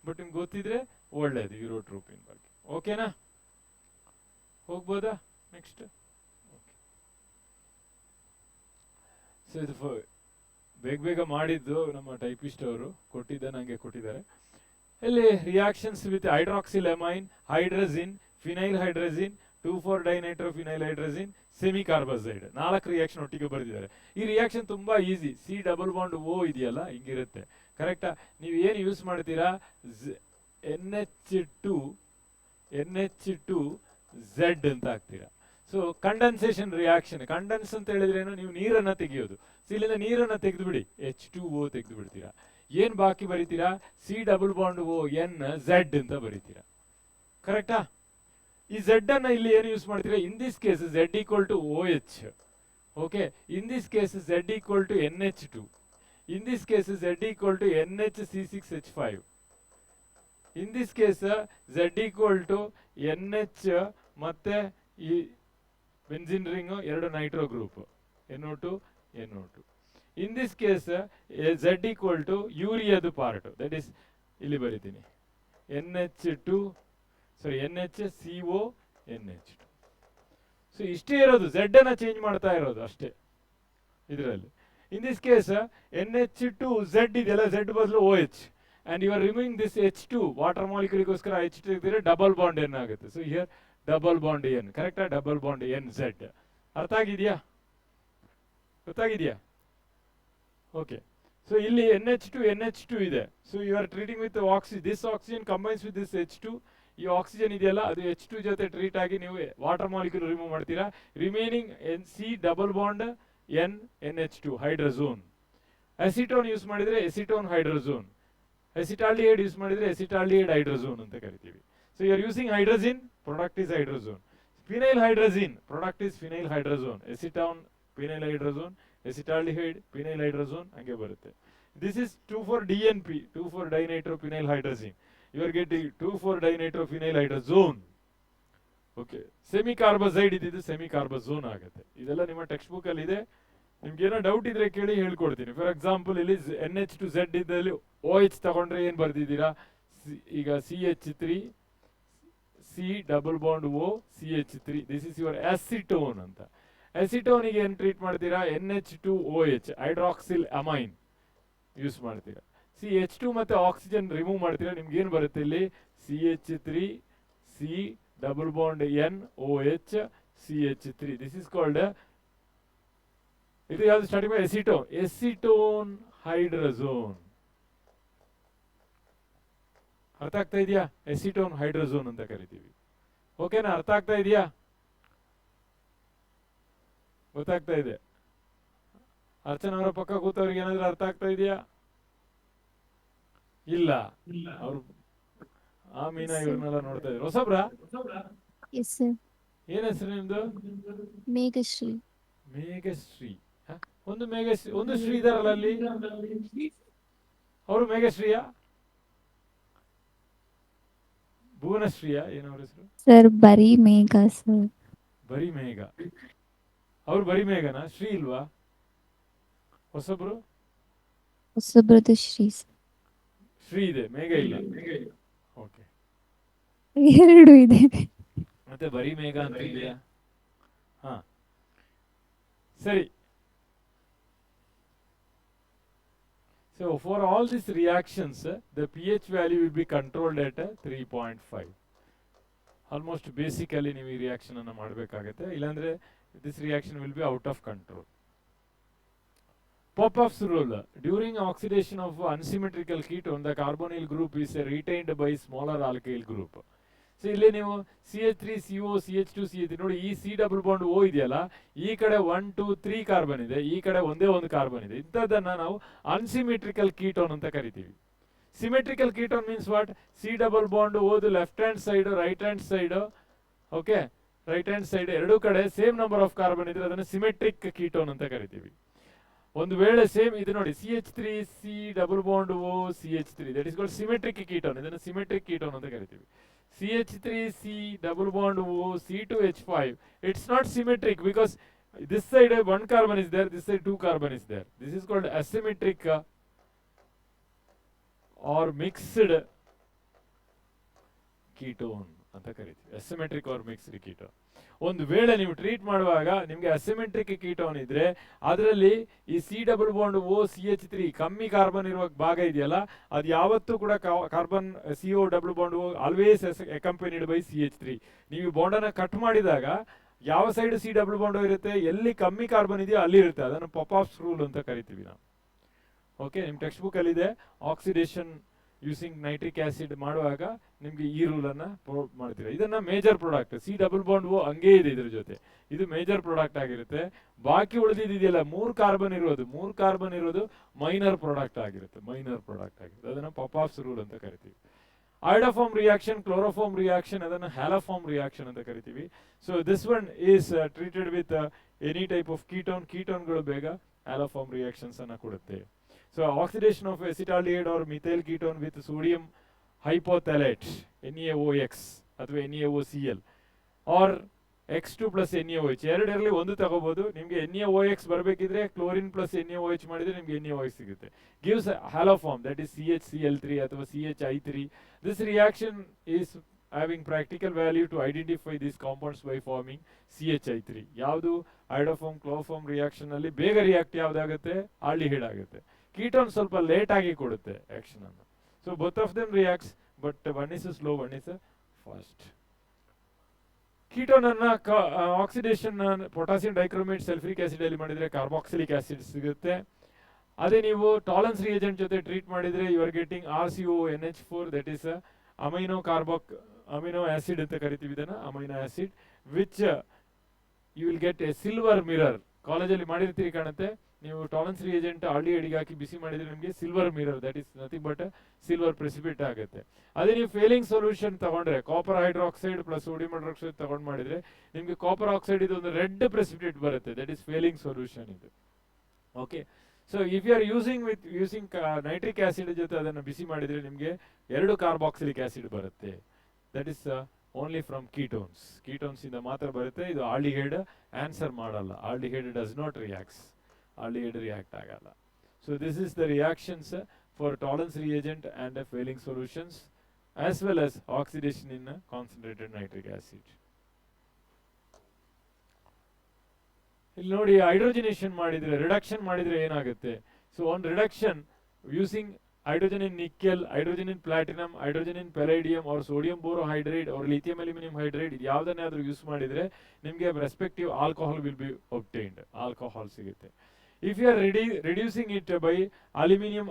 ಬಟ್ ನಿಮ್ಗೆ ಗೊತ್ತಿದ್ರೆ ಒಳ್ಳೇದು ಯೂರೋಟ್ರೋಪಿನ್ ಬಗ್ಗೆ. ಓಕೆನಾ? ಹೋಗ್ಬೋದಾ ನೆಕ್ಸ್ಟ್? ಸೊ ಇದು ಬೇಗ ಬೇಗ ಮಾಡಿದ್ದು ನಮ್ಮ ಟೈಪಿಸ್ಟ್ ಅವರು ಕೊಟ್ಟಿದ್ದ ನಂಗೆ ಕೊಟ್ಟಿದ್ದಾರೆ. ಇಲ್ಲಿ reactions with hydroxylamine, hydrazine, phenyl hydrazine, two four dinitrophenyl hydrazine, semi carbazide, 4 reaction ಒಟ್ಟಿಗೆ ಬರೆದಿದ್ದಾರೆ. ಈ ರಿಯಾಕ್ಷನ್ ತುಂಬಾ easy. C double bond O ಇದೆಯಲ್ಲ ಹಿಂಗಿರುತ್ತೆ, ಕರೆಕ್ಟಾ? ನೀವು ಏನು ಯೂಸ್ ಮಾಡ್ತೀರಾ, NH2 Z ಅಂತ ಹಾಕ್ತೀರಾ. ಸೊ ಕಂಡೆನ್ಸೇಷನ್ ರಿಯಾಕ್ಷನ್, ಕಂಡೆನ್ಸ್ ಅಂತ ಹೇಳಿದ್ರೆ ಏನು, ನೀವು ನೀರನ್ನ ತೆಗೆಯೋದು. ಸೊ ಇಲ್ಲಿಂದ ನೀರನ್ನ ತೆಗೆದು ಬಿಡಿ, H2O ತೆಗೆದು ಬಿಡ್ತೀರಾ. ಏನ್ ಬಾಕಿ ಬರೀತೀರಾ, C double bond O N Z ಅಂತ ಬರೀತೀರಾ, ಕರೆಕ್ಟಾ? ಈ Z ಅನ್ನ ಇಲ್ಲಿ ಏನು ಯೂಸ್ ಮಾಡ್ತೀರಾ, in this case Z equal to OH, ಓಕೆ. In this case Z equal to NH2, in this case Z equal to NHC6H5, in this case Z equal to NH ಮತ್ತೆ ಈ benzene ring 2 nitro group NO2 NO2. In this case Z equal to ಯೂರಿಯಾದು part, that is ಇಲ್ಲಿ ಬರೀತೀನಿ NHCO NH2. So ಇಷ್ಟೇ ಇರೋದು, Z ಅನ್ನ change ಮಾಡ್ತಾ ಇರೋದು ಅಷ್ಟೇ ಇದರಲ್ಲಿ. ಇನ್ ದಿಸ್ ಕೇಸ್ NH2Z ಇದೆಯಲ್ಲ, Z ಬದಲು OH, and you are removing this H2 water ಮಾಲಿಕ್ಯೂಲ್ಗೋಸ್ಕರ H2 ತೆಗೆದ್ರೆ ಡಬಲ್ ಬಾಂಡ್ N ಆಗುತ್ತೆ. So here double bond N, ಕರೆಕ್ಟಾ? Double bond NZ. ಅರ್ಥ ಆಗಿದೆಯಾ? ಗೊತ್ತಾಗಿದೆಯಾ? ಓಕೆ. ಸೊ ಇಲ್ಲಿ NH2 ಇದೆ. So you are treating with oxygen, this oxygen combines with this H2. ಈ ಆಕ್ಸಿಜನ್ ಇದೆಯಲ್ಲ, ಅದು H2 ಜೊತೆ ಟ್ರೀಟ್ ಆಗಿ ನೀವು ವಾಟರ್ ಮಾಲಿಕ್ಯೂಲ್ ರಿಮೂವ್ ಮಾಡ್ತೀರಾ. Remaining C double bond N NH2 hydrazone. Acetone use ಮಾಡಿದ್ರೆ ಎಸಿಟೋನ್ ಹೈಡ್ರೋಜೋನ್, ಅಸಿಟಾಲ್ಡಿಹೈಡ್ ಯೂಸ್ ಮಾಡಿದ್ರೆ acetaldehyde hydrazone ಅಂತ ಕರಿತೀವಿ. So you are using hydrazine, product is hydrazone. Phenyl hydrazine, product is phenyl hydrazone. Acetone phenyl hydrazone, acetaldehyde phenyl hydrazone, ಹಂಗೆ ಬರುತ್ತೆ. This is 2,4-DNP, two four dinitrophenyl hydrazine. You are getting two four dinitrophenyl hydrazone. Okay. Semi carbazide ಇದ್ದಿದ್ದು semi ಕಾರ್ಬಾಸೋನ್ ಆಗುತ್ತೆ. ಇದೆಲ್ಲ ನಿಮ್ಮ text book ಅಲ್ಲಿ ಇದೆ. ನಿಮ್ಗೆ ಏನೋ ಡೌಟ್ ಇದ್ರೆ ಕೇಳಿ, ಹೇಳ್ಕೊಡ್ತೀನಿ. ಫಾರ್ ಎಕ್ಸಾಂಪಲ್ ಇಲ್ಲಿ NH2Z ಇದ್ದಲ್ಲಿ OH ತಗೊಂಡ್ರೆ ಏನ್ ಬರ್ದಿದ್ದೀರಾ, ಈಗ CH3 C double bond O CH3, this is your acetone ಅಂತ. ಅಸಿಟೋನಿಗೆ ಏನ್ ಟ್ರೀಟ್ ಮಾಡ್ತೀರಾ, NH2OH ಹೈಡ್ರಾಕ್ಸಿಲ್ ಅಮೈನ್ ಯೂಸ್ ಮಾಡ್ತೀರಾ. H2 ಮತ್ತೆ ಆಕ್ಸಿಜನ್ ರಿಮೂವ್ ಮಾಡ್ತೀರಾ, ನಿಮ್ಗೆ ಏನ್ ಬರುತ್ತೆ ಇಲ್ಲಿ, CH3 C double bond N OH CH3. This is called, ಇದು ಯಾವ್ದು ಸ್ಟಾರ್ಟಿಂಗ್ ಎಸಿಟೋನ್, ಎಸಿಟೋನ್ ಹೈಡ್ರೋಜೋನ್. ಅರ್ಥ ಆಗ್ತಾ ಇದೆಯಾ? ಎಸಿಟೋನ್ ಹೈಡ್ರೋಜೋನ್ ಅಂತ ಕರಿತೀವಿ. ಓಕೆನಾ? ಅರ್ಥ ಆಗ್ತಾ ಇದೆಯಾ? ಗೊತ್ತಾಗ್ತಾ ಇದೆ? ಅರ್ಚನಾ ಅವರ ಪಕ್ಕ ಕೂತವ್ರಿಗೆ ಏನಾದ್ರೂ ಅರ್ಥ ಆಗ್ತಾ ಇದೆಯಾ? ಇಲ್ಲ, ಅವ್ರು ಮೀನಾ ಇವ್ರನ್ನೆಲ್ಲ ನೋಡ್ತಾ ಇದ್ರು. ಹೊಸಬ್ರ? ಏನ್ ಹೆಸರು ನಿಮ್ದು? ಮೇಘಶ್ರೀ. ಮೇಘಶ್ರೀ. ಒಂದು ಮೇಘಶ್ರೀ, ಒಂದು ಶ್ರೀ ಇದಾರಲ್ಲ ಅಲ್ಲಿ, ಅವರು ಮೇಘಶ್ರೀಯಾ ಭುವನಶ್ರೀಯಾ ಏನವ್ರ ಹೆಸರು? ಸರ್ ಬರೀ ಮೇಘ ಸರ್. ಬರೀ ಮೇಘ. ಅವ್ರು ಬರೀ ಮೇಘನಾ? ಶ್ರೀ ಇಲ್ವಾ? ಹೊಸಬ್ರು? ಹೊಸಬ್ರದ್ದು ಶ್ರೀ ಸರ್. ಶ್ರೀ ಇದೆ, ಮೇಘ ಇಲ್ಲ. ಓಕೆ, ಎರಡು ಇದೆ. ಮತ್ತೆ ಬರೀ ಮೇಘ ಅಂತ ಇದೆಯಾ? ಹಾ ಸರಿ. So for all these reactions, the pH value will be controlled at 3.5. Almost basically ನೀವು ಈ ರಿಯಾಕ್ಷನ್ ಅನ್ನು ಮಾಡಬೇಕಾಗುತ್ತೆ, ಇಲ್ಲಾಂದ್ರೆ this reaction will be out of control. Popoff's rule: during oxidation of unsymmetrical ketone, the carbonyl group is retained by smaller alkyl group. So ಇಲ್ಲಿ ನೀವು CH3CO CH2 CH3 ನೋಡಿ, ಈ C double bond O ಇದೆಯಲ್ಲ, ಈ ಕಡೆ 1 2 3 carbon ಇದೆ, ಈ ಕಡೆ ಒಂದೇ ಒಂದು ಕಾರ್ಬನ್ ಇದೆ. ಇಂಥದ್ದನ್ನ ನಾವು ಅನ್ಸಿಮೆಟ್ರಿಕಲ್ ಕೀಟೋನ್ ಅಂತ ಕರಿತೀವಿ. Symmetrical ketone means what, C double bond ಓದು left hand side right hand side, okay, right hand side ಎರಡೂ ಕಡೆ ಸೇಮ್ ನಂಬರ್ ಆಫ್ ಕಾರ್ಬನ್ ಇದ್ರೆ ಅದನ್ನು ಸಿಮೆಟ್ರಿಕ್ ಕೀಟೋನ್ ಅಂತ ಕರಿತೀವಿ. ಒಂದು ವೇಳೆ ಸೇಮ್ ಇದು ನೋಡಿ, CH3 C double bond O CH3, that is called symmetric ketone. ಇದನ್ನು ಸಿಮೆಟ್ರಿಕ್ ಕೀಟೋನ್ ಅಂತ ಕರಿತೀವಿ. CH3 C double bond O C2H5, it's not symmetric because this side 1 carbon is there, this side 2 carbon is there. This is called asymmetric or mixed ketone. ಅಂತ ಕರಿತೀವಿ, asymmetric R mixed ketone. ಒಂದು ವೇಳೆ ನೀವು treat ಮಾಡುವಾಗ ನಿಮಗೆ asymmetric ketone ಇದ್ರೆ ಅದರಲ್ಲಿ ಈ C+H3 ಕಮ್ಮಿ ಕಾರ್ಬನ್ ಇರುವ ಭಾಗ ಇದೆಯಲ್ಲ, ಅದು ಯಾವತ್ತೂ ಕೂಡ carbon CO always accompanied by CH3. ನೀವು ಬಾಂಡನ್ನು ಕಟ್ ಮಾಡಿದಾಗ ಯಾವ ಸೈಡ್ C ಇರುತ್ತೆ, ಎಲ್ಲಿ ಕಮ್ಮಿ ಕಾರ್ಬನ್ ಇದೆಯೋ ಅಲ್ಲಿ ಇರುತ್ತೆ. ಅದನ್ನು ಪಾಪಾಫ್ಸ್ ರೂಲ್ ಅಂತ ಕರಿತೀವಿ ನಾವು. ಓಕೆ, ನಿಮ್ಮ ಟೆಕ್ಸ್ಟ್ ಬುಕ್ ಅಲ್ಲಿ ಇದೆ. ಆಕ್ಸಿಡೇಷನ್ ಯೂಸಿಂಗ್ ನೈಟ್ರಿಕ್ ಆಸಿಡ್ ಮಾಡುವಾಗ ನಿಮ್ಗೆ ಈ ರೂಲ್ ಅನ್ನ ಪ್ರೊವೈಡ್ ಮಾಡ್ತೀರಾ. ಇದನ್ನ ಮೇಜರ್ ಪ್ರಾಡಕ್ಟ್ C+O ಹಂಗೇ ಇದೆ ಇದ್ರ ಜೊತೆ, ಇದು ಮೇಜರ್ ಪ್ರಾಡಕ್ಟ್ ಆಗಿರುತ್ತೆ. ಬಾಕಿ ಉಳಿದಿದೆಯಲ್ಲ 3 ಕಾರ್ಬನ್ ಇರೋದು ಮೈನರ್ ಪ್ರಾಡಕ್ಟ್ ಆಗಿರುತ್ತೆ, ಅದನ್ನ ಪಾಪಾಫ್ಸ್ ರೂಲ್ ಅಂತ ಕರಿತೀವಿ. ಐಡೋಫಾರ್ಮ್ ರಿಯಾಕ್ಷನ್, ಕ್ಲೋರೋಫಾರ್ಮ್ ರಿಯಾಕ್ಷನ್, ಅದನ್ನ ಹ್ಯಾಲೋಫಾರ್ಮ್ ರಿಯಾಕ್ಷನ್ ಅಂತ ಕರಿತೀವಿ. So this one is treated with any type of ಕೀಟೋನ್ಗಳು ಬೇಗ ಹ್ಯಾಲೋಫಾರ್ಮ್ ರಿಯಾಕ್ಷನ್ಸ್ ಅನ್ನ ಕೊಡುತ್ತೆ. So oxidation of acetaldehyde or methyl ketone with sodium hypothalate NaOX ಅಥವಾ NaOCl or X2 plus NaOH, ಎರಡರಲ್ಲಿ ಒಂದು ತಗೋಬಹುದು. ನಿಮಗೆ NaOX ಬರಬೇಕಿದ್ರೆ ಕ್ಲೋರಿನ್ ಪ್ಲಸ್ NaOH ಮಾಡಿದ್ರೆ ನಿಮಗೆ NaOH ಸಿಗುತ್ತೆ. gives haloform, that is CHCl3 ಅಥವಾ CHI3. This reaction is having practical value to identify these compounds by forming CHI3. ಯಾವುದು ಐಡೋಫಾರ್ಮ್ ಕ್ಲೋರೋಫಾರ್ಮ್ ರಿಯಾಕ್ಷನ್ ಅಲ್ಲಿ ಬೇಗ ರಿಯಾಕ್ಟ್ ಯಾವ್ದಾಗುತ್ತೆ, ಆಲ್ಡಿಹೈಡ್ ಆಗುತ್ತೆ. ಕೀಟೋನ್ ಸ್ವಲ್ಪ ಲೇಟ್ ಆಗಿ ಕೊಡುತ್ತೆ ಆಕ್ಷನ್ ಅನ್ನು. So both of them reacts, but one is slow, one is fast. Ketone ಅನ್ನ oxidation potassium dichromate sulphuric acid ಅಲ್ಲಿ ಮಾಡಿದ್ರೆ ಕಾರ್ಬಾಕ್ಸಿಲಿಕ್ ಆಸಿಡ್ ಸಿಗುತ್ತೆ. ಅದೇ ನೀವು ಟಾಲರೆನ್ಸ್ ರಿಯೇಜೆಂಟ್ ಜೊತೆ ಟ್ರೀಟ್ ಮಾಡಿದ್ರೆ you are getting RCONH4, that is amino acid ಅಂತ ಕರಿತೀವಿ ಇದನ್ನ, amino acid, which you will get a silver mirror. ಕಾಲೇಜಲ್ಲಿ ಮಾಡಿರ್ತೀರಿ ಕಾಣುತ್ತೆ, ನೀವು ಟಾಲರೆನ್ಸ್ ರಿಯೇಜೆಂಟ್ ಆಲ್ಡಿಹೈಡ್ಗೆ ಹಾಕಿ ಬಿಸಿ ಮಾಡಿದ್ರೆ ನಿಮಗೆ silver mirror, that is nothing but silver precipitate ಆಗುತ್ತೆ. ಅದೇ ನೀವು ಫೇಲಿಂಗ್ ಸೊಲ್ಯೂಷನ್ ತಗೊಂಡ್ರೆ copper hydroxide plus sodium hydroxide ತಗೊಂಡು ಮಾಡಿದ್ರೆ ನಿಮಗೆ ಕಾಪರ್ ಆಕ್ಸೈಡ್ ಇದು ಒಂದು ರೆಡ್ ಪ್ರೆಸಿಪಿಟೇಟ್ ಬರುತ್ತೆ, ದಟ್ ಇಸ್ ಫೇಲಿಂಗ್ ಸೊಲ್ಯೂಷನ್ ಇದು. Okay, so if you are using nitric acid ಜೊತೆ ಅದನ್ನು ಬಿಸಿ ಮಾಡಿದ್ರೆ ನಿಮಗೆ 2 ಕಾರ್ಬಾಕ್ಸಿಲಿಕ್ ಆಸಿಡ್ ಬರುತ್ತೆ. That is only from ketones ಇಂದ ಮಾತ್ರ ಬರುತ್ತೆ. ಇದು ಆಲ್ಡಿಹೈಡ್ ಆನ್ಸರ್ ಮಾಡಲ್ಲ, ಆಲ್ಡಿಹೈಡ್ ಡಸ್ ನಾಟ್ ರಿಯಾಕ್ಟ್ ಆಗಲ್ಲ. So this is the reactions for tolerance reagent and failing solutions as well as oxidation in concentrated nitric acid. ಇಲ್ಲಿ ನೋಡಿ, ಹೈಡ್ರೋಜನೇಷನ್ ಮಾಡಿದ್ರೆ, ರಿಡಕ್ಷನ್ ಮಾಡಿದ್ರೆ ಏನಾಗುತ್ತೆ. So on reduction using hydrogen in nickel, hydrogen in platinum, hydrogen in palladium or sodium borohydride or lithium aluminum hydride, ಇದು ಯಾವುದನ್ನಾದರೂ use ಮಾಡಿದ್ರೆ ನಿಮಗೆ respective alcohol will be obtained, alcohol ಸಿಗುತ್ತೆ. If you are reducing it by aluminium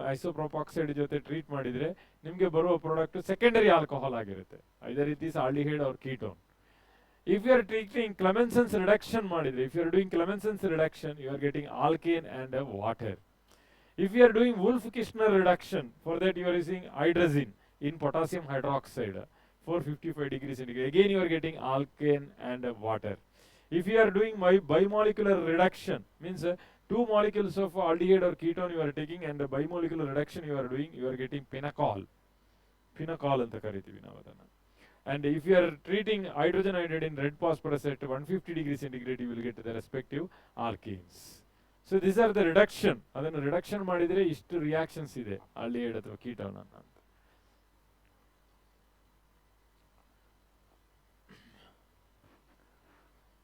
isopropoxide ಜೊತೆ treat ಮಾಡಿದ್ರೆ ನಿಮಗೆ ಬರುವ product secondary alcohol ಆಗಿರುತ್ತೆ, either it is aldehyde or ketone. If you are treating Clemenson's reduction ಮಾಡಿದ್ರೆ, if you are doing Clemenson's reduction, you are getting alkane and water. If you are doing Wolff-Kishner reduction, for that you are using hydrazine in potassium hydroxide, 455 degrees centigrade. Again you are getting alkane and water. If you are doing bimolecular reduction, means 2 molecules of aldehyde or ketone you are taking, and bimolecular reduction you are doing, you are getting pinacol ಅಂತ ಕರಿತೀವಿ ನಾವು ಅದನ್ನ. And if you are treating hydrogen iodide in red phosphorus at 150 degrees centigrade, you will get the respective alkanes. So these are the reduction. ಅದನ್ನು reduction ಮಾಡಿದ್ರೆ ಇಷ್ಟು reactions ಇದೆ aldehyde ಅಥವಾ ketone ಅಂತ.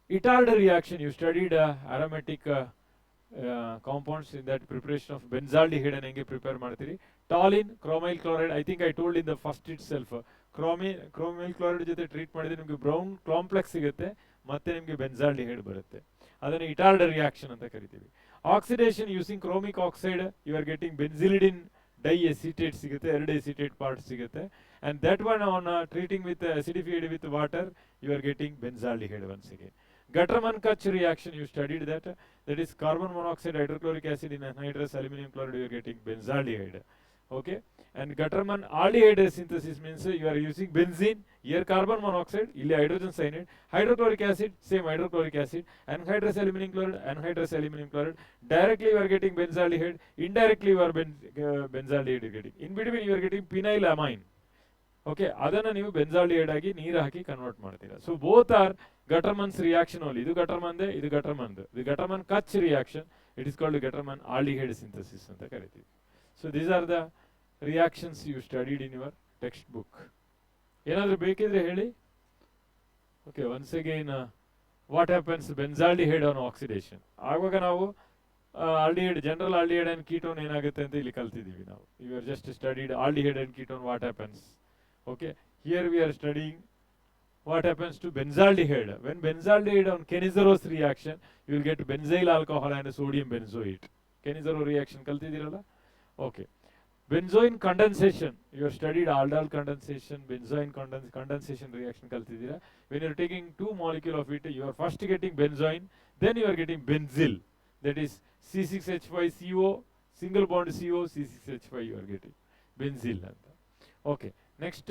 Itard reaction, you studied aromatic compounds in that preparation of benzaldehyde and ಹೆಂಗೆ prepare ಮಾಡ್ತೀರಿ. Toluene, chromyl chloride, I think I told in the first itself, chromyl chloride ಜೊತೆ treat ಮಾಡಿದ್ರೆ ನಿಮಗೆ brown complex ಸಿಗುತ್ತೆ, ಮತ್ತೆ ನಿಮಗೆ benzaldehyde ಬರುತ್ತೆ. ಅದನ್ನು ಇಟಾರ್ಡ್ ರಿಯಾಕ್ಷನ್ ಅಂತ ಕರಿತೀವಿ. Oxidation using chromic oxide, you are getting benzylidene diacetate ಸಿಗುತ್ತೆ, 2 ಎಸಿಟೇಟ್ ಪಾರ್ಟ್ ಸಿಗುತ್ತೆ. And that one on treating with acidified with water, you are getting benzaldehyde once again. Gattermann-Koch reaction, you studied that, that is carbon monoxide hydrochloric acid in anhydrous aluminum chloride, you are getting benzaldehyde. Okay, and Gattermann aldehyde synthesis means you are using benzene, here carbon monoxide, ಇಲ್ಲಿ hydrogen cyanide, hydrochloric acid, same hydrochloric acid, anhydrous aluminum chloride, directly you are getting benzaldehyde, indirectly you are benzaldehyde getting, in between you are getting phenylamine. Okay, ಅದನ್ನ ನೀವು benzaldehyde ಆಗಿ ನೀರು ಹಾಕಿ convert ಮಾಡ್ತೀರಾ. So both are Gattermann's reaction only. ಇದು ಗಟರ್ಮನ್ದೆ, ಇದು ಗಟರ್ಮನ್ದು. ಇದು Gattermann Koch reaction, it is called Gattermann aldehyde synthesis ಅಂತ ಕರಿತೀವಿ. So these are the reactions you studied in your textbook. ಏನಾದರೂ ಬೇಕಿದ್ರೆ ಹೇಳಿ. Okay, once again what happens benzaldehyde on oxidation. ಆವಾಗ ನಾವು aldehyde, general aldehyde and ketone ಏನಾಗುತ್ತೆ ಅಂತ ಇಲ್ಲಿ ಕಲ್ತಿದ್ದೀವಿ ನಾವು. You are just studied aldehyde and ketone, what happens. Okay, here we are studying what happens to benzaldehyde. When benzaldehyde on Kenizerose reaction, you will get benzyl alcohol and sodium benzoate. Kenizero reaction kaltidiralla. Okay, benzoin condensation, you have studied aldol condensation, benzoin condensation reaction kaltidira. When you are taking two molecule of it, you are first getting benzoin, then you are getting benzyl, that is C6H5CO, single bond CO, C6H5 you are getting benzyl. Okay, next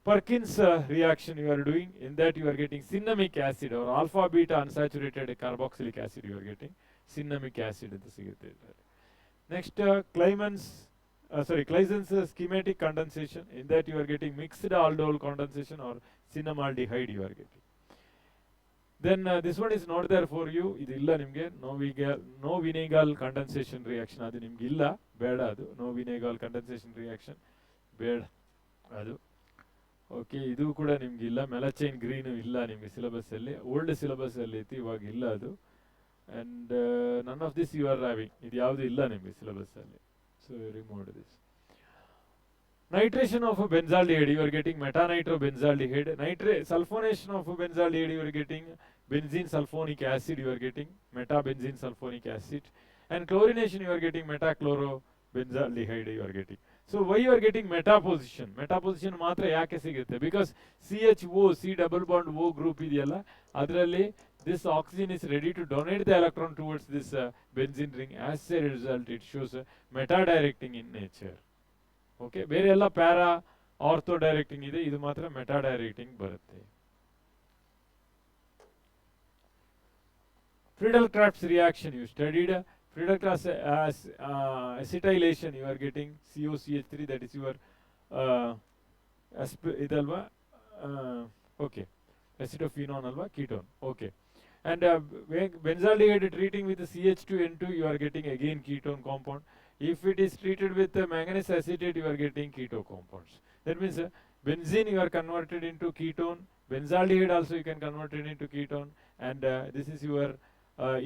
Perkins reaction you are doing, in that you are getting cinnamic acid or alpha beta unsaturated carboxylic acid, you are getting cinnamic acid ಅಂತ ಸಿಗುತ್ತೆ. Next Claysen's schematic condensation, in that you are getting mixed aldol condensation or cinnamaldehyde you are getting. Then this one is not there for you, ಇದು ಇಲ್ಲ ನಿಮಗೆ. no Vinegal condensation reaction ಅದು ನಿಮ್ಗೆ ಇಲ್ಲ, ಬೇಡ ಅದು. no Vinegal condensation reaction ಬೇಡ ಅದು. ಓಕೆ, ಇದು ಕೂಡ ನಿಮ್ಗೆ ಇಲ್ಲ. ಮೆಲಚೈನ್ ಗ್ರೀನು ಇಲ್ಲ ನಿಮಗೆ ಸಿಲೆಬಸ್ಸಲ್ಲಿ, ಓಲ್ಡ್ ಸಿಲೆಬಸ್ಸಲ್ಲಿ ಇತ್ತು, ಇವಾಗ ಇಲ್ಲ ಅದು. And none of this you are having, ಇದು ಯಾವುದು ಇಲ್ಲ ನಿಮಗೆ ಸಿಲೆಬಸ್ಸಲ್ಲಿ. So remove this. Nitration of a benzaldehyde, you are getting metanitro-benzaldehyde. Sulfonation of a benzaldehyde, you are getting benzene sulfonic acid, you are getting metabenzene sulfonic acid. And chlorination, you are getting metachloro-benzaldehyde, you are getting. So why you are getting metaposition? Metaposition ಮಾತ್ರ ಯಾಕೆ ಸಿಗುತ್ತೆ? Because CHO, C double bond O group ಇದೆಯಲ್ಲ, ಅದರಲ್ಲಿ this oxygen is ready to donate the electron towards this benzene ring. As a result, it shows meta-directing in nature. Okay, ಬೇರೆ ಎಲ್ಲ para ortho directing ಇದೆ, ಇದು ಮಾತ್ರ meta directing ಬರುತ್ತೆ. Friedel-Crafts reaction you studied. Friedel-Crafts acetylation, you are getting COCH3, that is your idalva. Okay, acetophenone alva ketone. Okay, and benzaldehyde treating with the CH2N2, you are getting again ketone compound. If it is treated with manganese acetate, you are getting keto compounds. That means benzene you are converted into ketone, benzaldehyde also you can convert it into ketone, and this is your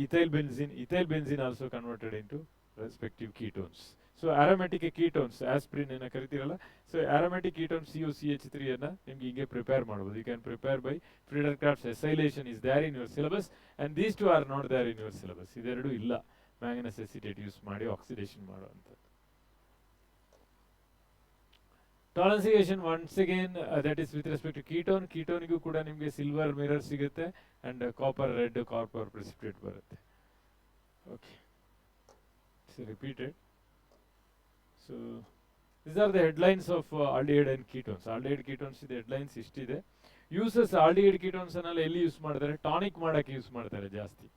ethyl benzene also converted into respective ketones. So aromatic ketones, aspirin ena karitiralla, so aromatic ketone COCH3 anna nimge hinge prepare madabodu. You can prepare by Friedel-Crafts acylation is there in your syllabus, and these two are not there in your syllabus. Ideradu illa, manganese acetate use ಮಾಡಿ oxidation ಮಾಡುವಂಥದ್ದು. Tolenciation once again, that is with respect to ketone. Ketoniಗೂ ಕೂಡ ನಿಮಗೆ silver mirror ಸಿಗುತ್ತೆ, and copper red copper precipitate ಬರುತ್ತೆ. Okay, so repeated. So these are the headlines of aldehyde and ketones. Aldehyde ketones ಇದೆ headlines ಇಷ್ಟಿದೆ. Uses aldehyde ketones ಅನ್ನೆಲ್ಲ ಎಲ್ಲಿ use ಮಾಡ್ತಾರೆ? Tonic ಮಾಡಕ್ಕೆ use ಮಾಡ್ತಾರೆ ಜಾಸ್ತಿ.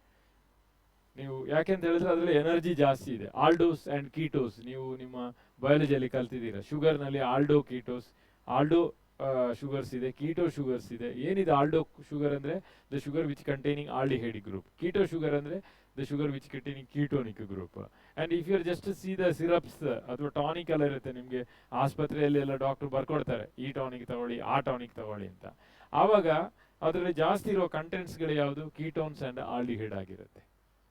ನೀವು ಯಾಕೆಂತ ಹೇಳಿದ್ರೆ ಅದರಲ್ಲಿ ಎನರ್ಜಿ ಜಾಸ್ತಿ ಇದೆ. ಆಲ್ಡೋಸ್ ಆ್ಯಂಡ್ ಕೀಟೋಸ್ ನೀವು ನಿಮ್ಮ ಬಯಾಲಜಿಯಲ್ಲಿ ಕಲ್ತಿದ್ದೀರಾ. ಶುಗರ್ನಲ್ಲಿ ಆಲ್ಡೋ ಕೀಟೋಸ್, ಆಲ್ಡೋ ಶುಗರ್ಸ್ ಇದೆ, ಕೀಟೋ ಶುಗರ್ಸ್ ಇದೆ. ಏನಿದೆ ಆಲ್ಡೋ ಶುಗರ್ ಅಂದರೆ the sugar which containing aldehyde group. Keto sugar ಅಂದರೆ the sugar which containing ketonic group. And if you are just see the syrups ಅಥವಾ ಟಾನಿಕ್ ಎಲ್ಲ ಇರುತ್ತೆ ನಿಮಗೆ ಆಸ್ಪತ್ರೆಯಲ್ಲಿ ಎಲ್ಲ ಡಾಕ್ಟ್ರು ಬರ್ಕೊಡ್ತಾರೆ, ಈ ಟಾನಿಕ್ ತಗೊಳ್ಳಿ, ಆ ಟಾನಿಕ್ ತಗೊಳ್ಳಿ ಅಂತ. ಆವಾಗ ಅದರಲ್ಲಿ ಜಾಸ್ತಿ ಇರೋ ಕಂಟೆಂಟ್ಸ್ಗಳು ಯಾವುದು? ಕೀಟೋನ್ಸ್ ಆ್ಯಂಡ್ ಆಲ್ಡಿಹೈಡ್ ಆಗಿರುತ್ತೆ.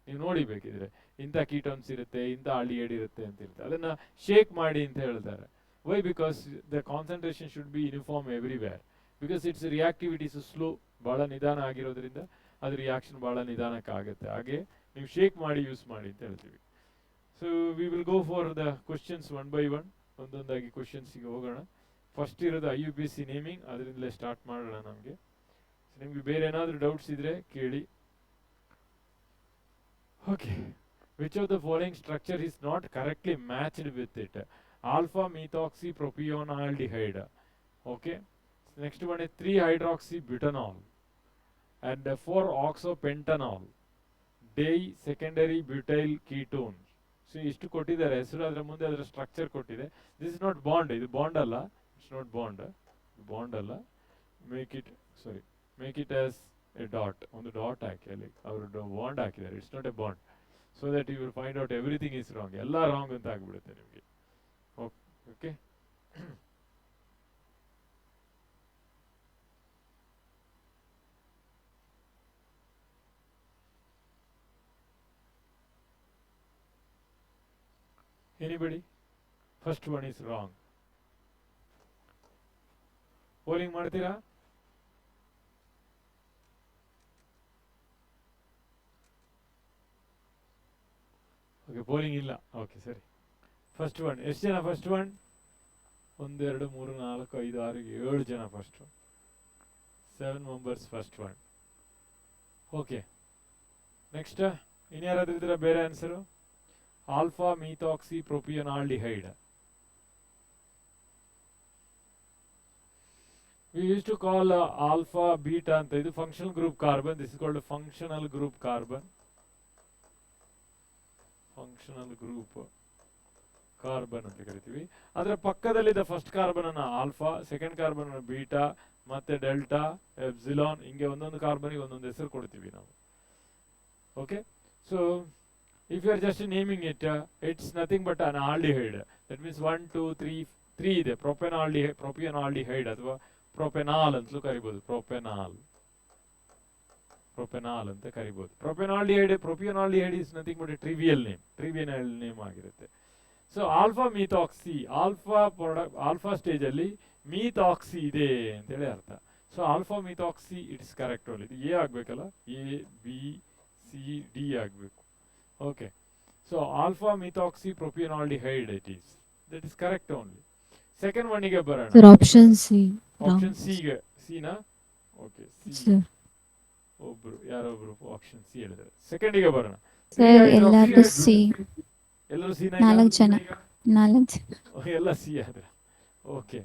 ನೀವು ನೋಡಿ ಬೇಕಿದ್ರೆ ಇಂಥ ಕೀಟೋನ್ಸ್ ಇರುತ್ತೆ, ಇಂಥ ಆಲ್ಡಿಹೈಡ್ ಇರುತ್ತೆ ಅಂತ ಇರುತ್ತೆ. ಅದನ್ನು ಶೇಕ್ ಮಾಡಿ ಅಂತ ಹೇಳ್ತಾರೆ. Why? Because the concentration should be uniform everywhere. Because it's reactivities slow, ಭಾಳ ನಿಧಾನ ಆಗಿರೋದ್ರಿಂದ ಅದು ರಿಯಾಕ್ಷನ್ ಭಾಳ ನಿಧಾನಕ್ಕೆ ಆಗುತ್ತೆ. ಹಾಗೆ ನೀವು ಶೇಕ್ ಮಾಡಿ ಯೂಸ್ ಮಾಡಿ ಅಂತ ಹೇಳ್ತೀವಿ. So we will go for the questions one by one. ಒಂದೊಂದಾಗಿ ಕ್ವಶನ್ಸಿಗೆ ಹೋಗೋಣ. ಫಸ್ಟ್ ಇರೋದು IUPAC ನೇಮಿಂಗ್, ಅದರಿಂದಲೇ ಸ್ಟಾರ್ಟ್ ಮಾಡೋಣ ನಮಗೆ. ನಿಮಗೆ ಬೇರೆ ಏನಾದರೂ ಡೌಟ್ಸ್ ಇದ್ದರೆ ಕೇಳಿ. Okay, which of the following structure is not correctly matched with it? Alpha methoxy propionaldehyde. Okay, next one is 3-hydroxy butanol and 4-oxopentanol, di secondary butyl ketone. So ಇಷ್ಟು ಕೊಟ್ಟಿದ್ದಾರೆ ಹೆಸರು, ಅದರ ಮುಂದೆ ಅದರ ಸ್ಟ್ರಕ್ಚರ್ ಕೊಟ್ಟಿದೆ. ದಿಸ್ ಇಸ್ ನಾಟ್ ಬಾಂಡ್, ಇದು bond ಅಲ್ಲ, it's not bond ಅಲ್ಲ. Make it as a dot, ಒಂದು ಡಾಟ್ ಹಾಕಿ ಅಲ್ಲಿ ಅವರು ಬಾಂಡ್ ಹಾಕಿದ್ದಾರೆ. It's not a bond, so that you will find out everything is wrong. ಎಲ್ಲ ರಾಂಗ್ ಅಂತ ಆಗ್ಬಿಡುತ್ತೆ ನಿಮಗೆ. Okay, anybody? First one is wrong. Polling ಮಾಡ್ತೀರಾ? ಓಕೆ, ಪೋಲಿಂಗ್ ಇಲ್ಲ. ಓಕೆ, ಸರಿ. ಫಸ್ಟ್ ಒನ್ ಎಷ್ಟು ಜನ? ಫಸ್ಟ್ ಒನ್ 1 2 3 4 5 6 7 ಜನ first one. 7 members first one. Okay, next ಇನ್ಯಾರಾದ್ರೂ ಇದ್ದೀರಾ ಬೇರೆ answer? Alpha methoxy propionaldehyde. We used to call alpha beta ಅಂತ. ಇದು functional group carbon. This is called functional group carbon. Functional group carbon ಅಂತ ಕರಿತೀವಿ. ಅದರ ಪಕ್ಕದಲ್ಲಿದ್ದ ಫಸ್ಟ್ ಕಾರ್ಬನ್ ಅನ್ನ ಆಲ್ಫಾ, ಸೆಕೆಂಡ್ ಕಾರ್ಬನ್ ಅನ್ನ ಬೀಟಾ, ಮತ್ತೆ ಡೆಲ್ಟಾ, ಎಪ್ಸಿಲಾನ್, ಹಿಂಗೆ ಒಂದೊಂದು ಕಾರ್ಬನ್ಗೆ ಒಂದೊಂದು ಹೆಸರು ಕೊಡ್ತೀವಿ ನಾವು. Okay, so if you are just naming it, it's nothing but an aldehyde. That means 1 2 3 ಇದೆ. ಪ್ರೊಪಿಯನಾಲ್ಡಿಹೈಡ್ ಅಥವಾ ಪ್ರೊಪೆನಾಲ್ ಅಂತಲೂ ಕರಿಬಹುದು. ಪ್ರೊಪೆನಾಲ್ ಅಂತ ಕರಿಬಹುದು. Propionaldehyde is nothing but a trivial name ಆಗಿರುತ್ತೆ. So alpha methoxy, alpha stage ಅಲ್ಲಿ ಮೀಥಾಕ್ಸಿ ಇದೆ ಅಂತೇಳಿ ಅರ್ಥ. So alpha methoxy it's correct only. ಇದು ಎ ಆಗ್ಬೇಕಲ್ಲ, ಎ ಬಿ ಸಿ ಡಿ ಆಗ್ಬೇಕು. Okay, so alpha methoxy propionylaldehyde it is. That is correct only. Second one ige barana. Sir, option C. Option C ge. C na? Okay, C. Sir. ಯಾರೊಬ್ರು option C ಹೇಳಿದ್ದಾರೆ. Second ಗೆ ಬರೋಣ. Sir ಎಲ್ಲರೂ C. ಎಲ್ಲರೂ C ನ? 4 ಜನ. ಎಲ್ಲ C ಆದ್ರೆ. ಓಕೆ,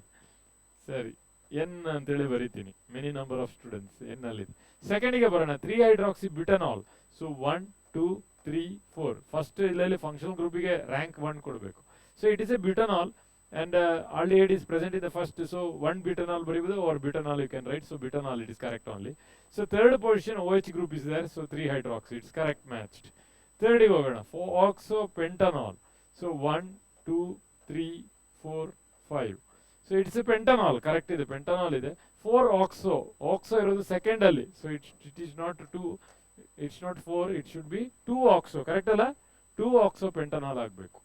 ಸರಿ. ಎನ್ ಅಂತೇಳಿ ಬರೀತೀನಿ. Many number of students N ಅಲ್ಲಿ. ಸೆಕೆಂಡ್ ಗೆ ಬರೋಣ. 3-hydroxybutanol. ಸೊ 1 2 3 4. ಫಸ್ಟ್ ಇಲ್ಲಿ ಫಂಕ್ಷನಲ್ ಗ್ರೂಪಿಗೆ ರ್ಯಾಂಕ್ 1 ಕೊಡಬೇಕು. So it is a butanal and aldehyde is present in the first. So 1 butanol baribodu or butanol you can write. So butanol it is correct only. So third position OH group is there. So 3-hydroxy it's correct matched. Third ಗೆ ಹೋಗೋಣ. 4-oxopentanol. So 1 2 3 4 5. So it's a pentanol. correct ಇದೆ, pentanol ಇದೆ. 4-oxo, oxo ಇರೋದು second ಅಲ್ಲಿ. So it is not 2, it's not 4, it should be 2-oxo. correct ಅಲ್ಲ? 2-oxopentanol ಆಗಬೇಕು.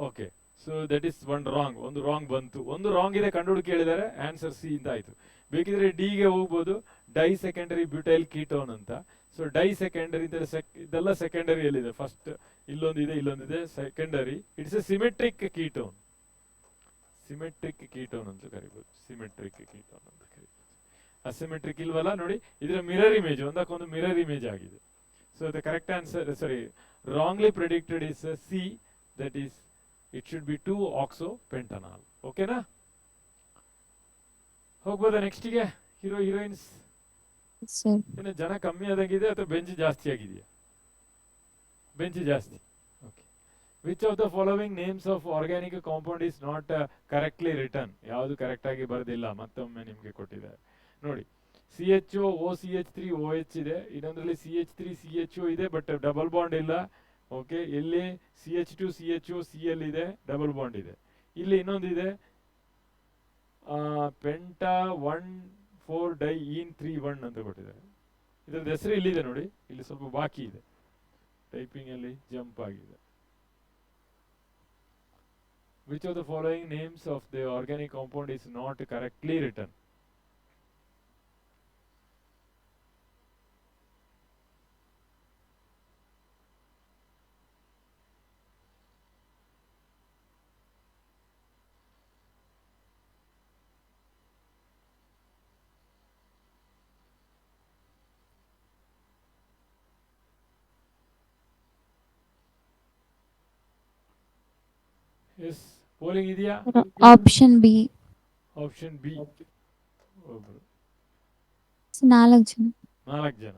Okay, so that is one wrong. ಒಂದು wrong ಬಂತು. ಒಂದು ರಾಂಗ್ ಇದೆ ಕಂಡುಹುಡುಕಿ ಹೇಳಿದ್ದಾರೆ. ಆನ್ಸರ್ ಸಿ ಇಂದ ಆಯ್ತು. ಬೇಕಿದ್ರೆ ಡಿ ಗೆ ಹೋಗ್ಬೋದು. ಡೈ ಸೆಕೆಂಡರಿ ಬ್ಯೂಟೈಲ್ ಕೀಟೋನ್ ಅಂತ. ಸೊ ಡೈ ಸೆಕೆಂಡರಿ ಇದೆಲ್ಲ ಸೆಕೆಂಡರಿ ಎಲ್ಲಿದೆ? ಫಸ್ಟ್ ಇಲ್ಲೊಂದಿದೆ secondary. It's a symmetric ketone. Symmetric ketone ಅಂತ ಕರಿಬಹುದು. ಸಿಮೆಟ್ರಿಕ್ ಕೀಟೋನ್ ಅಂತ ಕರಿಬಹುದು. ಅಸಿಮೆಟ್ರಿಕ್ ಇಲ್ವಲ್ಲ ನೋಡಿ. ಇದರ ಮಿರರ್ ಇಮೇಜ್, ಒಂದಕ್ಕೊಂದು ಮಿರರ್ ಇಮೇಜ್ ಆಗಿದೆ. So the correct answer, sorry, wrongly predicted is C. That is it should be 2-oxopentanol. ಓಕೆನಾ? ಹೋಗ್ಬೋದಾ ನೆಕ್ಸ್ಟ್ ಗೆ? ಹೀರೋಯಿನ್ಸ್ ಇನ್ನು ಜನ ಕಮ್ಮಿ ಆದಂಗಿದೆ ಅಥವಾ ಬೆಂಚ್ ಜಾಸ್ತಿ ಆಗಿದೆಯಾ? ಬೆಂಚ್ ಜಾಸ್ತಿ. Okay, which of the following names of organic compound is not correctly return? ಯಾವುದು ಕರೆಕ್ಟ್ ಆಗಿ ಬರೆದಿಲ್ಲ, ಮತ್ತೊಮ್ಮೆ ನಿಮ್ಗೆ ಕೊಟ್ಟಿದ್ದಾರೆ ನೋಡಿ. CHO OCH3OH ಇದೆ. ಇನ್ನೊಂದ್ರಲ್ಲಿ CH3CHO ಇದೆ, ಬಟ್ ಡಬಲ್ ಬಾಂಡ್ ಇಲ್ಲ. ಓಕೆ, ಇಲ್ಲಿ CH2 CHO Cl ಇದೆ, ಡಬಲ್ ಬಾಂಡ್ ಇದೆ. ಇಲ್ಲಿ ಇನ್ನೊಂದಿದೆ ಪೆಂಟಾ 1,4-diene-3,1 ಅಂತ ಕೊಟ್ಟಿದ್ದಾರೆ. ಇದರದ ಹೆಸರು ಇಲ್ಲಿದೆ ನೋಡಿ. ಇಲ್ಲಿ ಸ್ವಲ್ಪ ಬಾಕಿ ಇದೆ, ಟೈಪಿಂಗ್ ಅಲ್ಲಿ ಜಂಪ್ ಆಗಿದೆ. Which of the following names of the organic compound is not correctly written? Yes, polling ಇದೆಯಾ? Option B. Option B. 4 ಜನ. 4 ಜನ.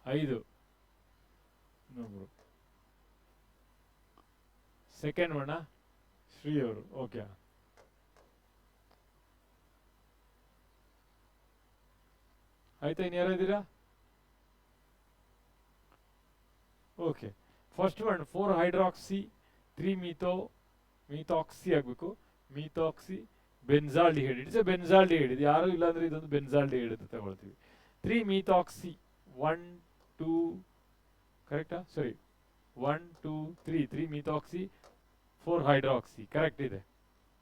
5. ಇನ್ನೊಬ್ರು ಸೆಕೆಂಡ್ ಒಣ ಶ್ರೀ ಅವರು. ಓಕೆ, ಆಯ್ತಾ? ಇನ್ಯಾರು ಇದ್ದೀರಾ? Okay, first one 4-hydroxy 3-methoxy ಆಗಬೇಕು. Methoxy benzaldehyde. It's a benzaldehyde. ಇದು ಯಾರು ಇಲ್ಲ ಅಂದ್ರೆ ಇದೊಂದು ಬೆನ್ಸಾಲ್ಡಿಹೈಡ್ ಅಂತ ತಗೊಳ್ತೀವಿ. 3-methoxy 1 2 ಕರೆಕ್ಟಾ? ಸರಿ, 1 2 3 methoxy 4 hydroxy ಕರೆಕ್ಟ್ ಇದೆ,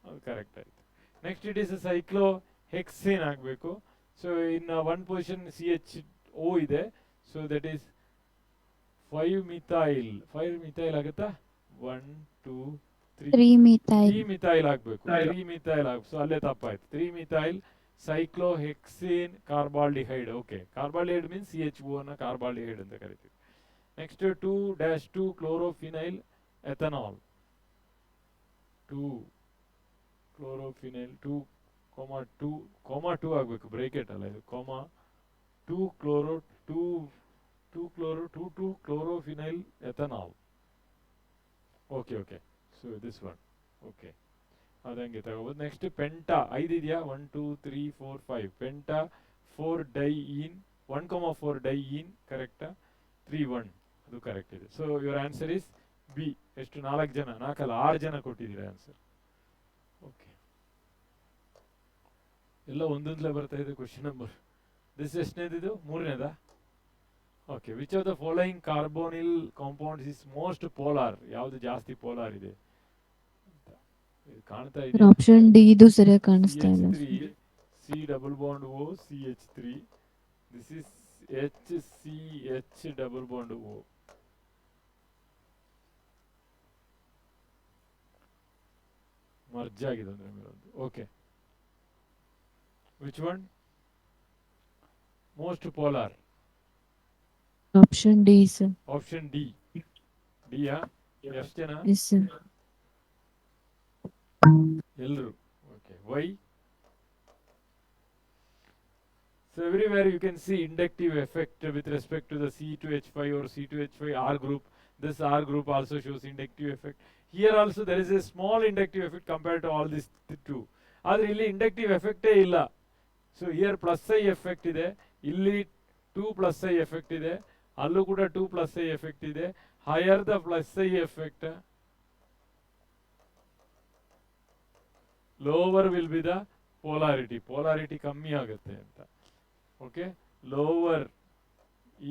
ಅದು ಕರೆಕ್ಟ್ ಆಯಿತು. ನೆಕ್ಸ್ಟ್ ಇಟ್ ಈಸ್ ಸೈಕ್ಲೋಹೆಕ್ಸೇನ್ ಆಗಬೇಕು. So in one position CHO ಇದೆ, ಸೊ ದಟ್ ಈಸ್ 5 ಮಿಥೈಲ್ ಆಗುತ್ತಾ? 1 2 3 3 methyl. 3 ಮಿಥೈಲ್ ಆಗಬೇಕು, 3 ಮಿಥೈಲ್ ಆಗ, ಸೊ ಅಲ್ಲೇ ತಪ್ಪಾಯ್ತು. 3 ಮಿಥೈಲ್ ಸೈಕ್ಲೋಹೆಕ್ಸೇನ್ ಕಾರ್ಬಾಲ್ಡಿಹೈಡ್. ಓಕೆ, ಕಾರ್ಬಾಲ್ಡಿಹೈಡ್ ಮೀನ್ಸ್ CHO ನ ಕಾರ್ಬಾಲ್ಡಿಹೈಡ್ ಅಂತ ಕರಿತೀವಿ. Next 2-2 ಕ್ಲೋರೋಫಿನೈಲ್ ethanol. 2 ಕ್ಲೋರೋಫಿನೈಲ್ 2 2 ಆಗಬೇಕು, ಬ್ರೇಕೆಟ್ ಅಲ್ಲ ಇದು, 2 chlorophenyl ethanol. Okay okay, so this one. Okay, ಅದಂಗೆ ತಗೋಬೋದು. ನೆಕ್ಸ್ಟ್ ಪೆಂಟಾ 5 ಇದೆಯಾ? 1 2 3 4 5 ಪೆಂಟಾ 4 ಡೈಯಿನ್ 1,4 ಡೈಯಿನ್ ಕರೆಕ್ಟಾ? 3 1 ಅದು ಕರೆಕ್ಟ್ ಇದೆ. So your answer is B. ಎಷ್ಟು? 4 ಜನ, 6 ಜನ ಕೊಟ್ಟಿದ್ದೀರಾ ಆನ್ಸರ್. ಓಕೆ, ಎಲ್ಲ ಒಂದೊಂದಲೇ ಬರ್ತಾ ಇದೆ ಕ್ವಶನ್ ನಂಬರ್. ದಿಸ್ ಎಷ್ಟನೇದಿದು? 3ನೇದಾ? Okay, which of the following carbonyl compounds is most polar? ಯಾವುದು ಜಾಸ್ತಿ ಪೋಲಾರ್ ಇದೆ? ಇದು ಕಾಣ್ತಾ ಇದೆ. ಆಪ್ಷನ್ ಡಿ ಇದು ಸರಿಯಾಗಿ ಕಾಣಿಸ್ತಾ ಇಲ್ಲ. CH3 C double bond O CH3. This is HCH double bond O. Merge ಆಗಿದೆ ಅಂದ್ರೆ ಮೇಲೊಂದು. Okay, which one most polar? Option D sir. Option D. ಡಿಯಾ? ಎಷ್ಟು ಜನ? Yes sir. ಎಲ್ಲರೂ. Okay, why? So everywhere you can see inductive effect with respect to the C2H5 or C2H5 R group. This R group also shows inductive effect. Here also there is a small inductive effect compared to all these two. ಆದರೆ ಇಲ್ಲಿ inductive ಎಫೆಕ್ಟೇ ಇಲ್ಲ. So here plus I effect ಇದೆ, ಇಲ್ಲಿ 2 plus I effect ಇದೆ, ಅಲ್ಲೂ ಕೂಡ 2 plus I effect ಇದೆ. Higher the plus I effect, lower will be the polarity ಕಮ್ಮಿ ಆಗುತ್ತೆ ಅಂತ. Okay, lower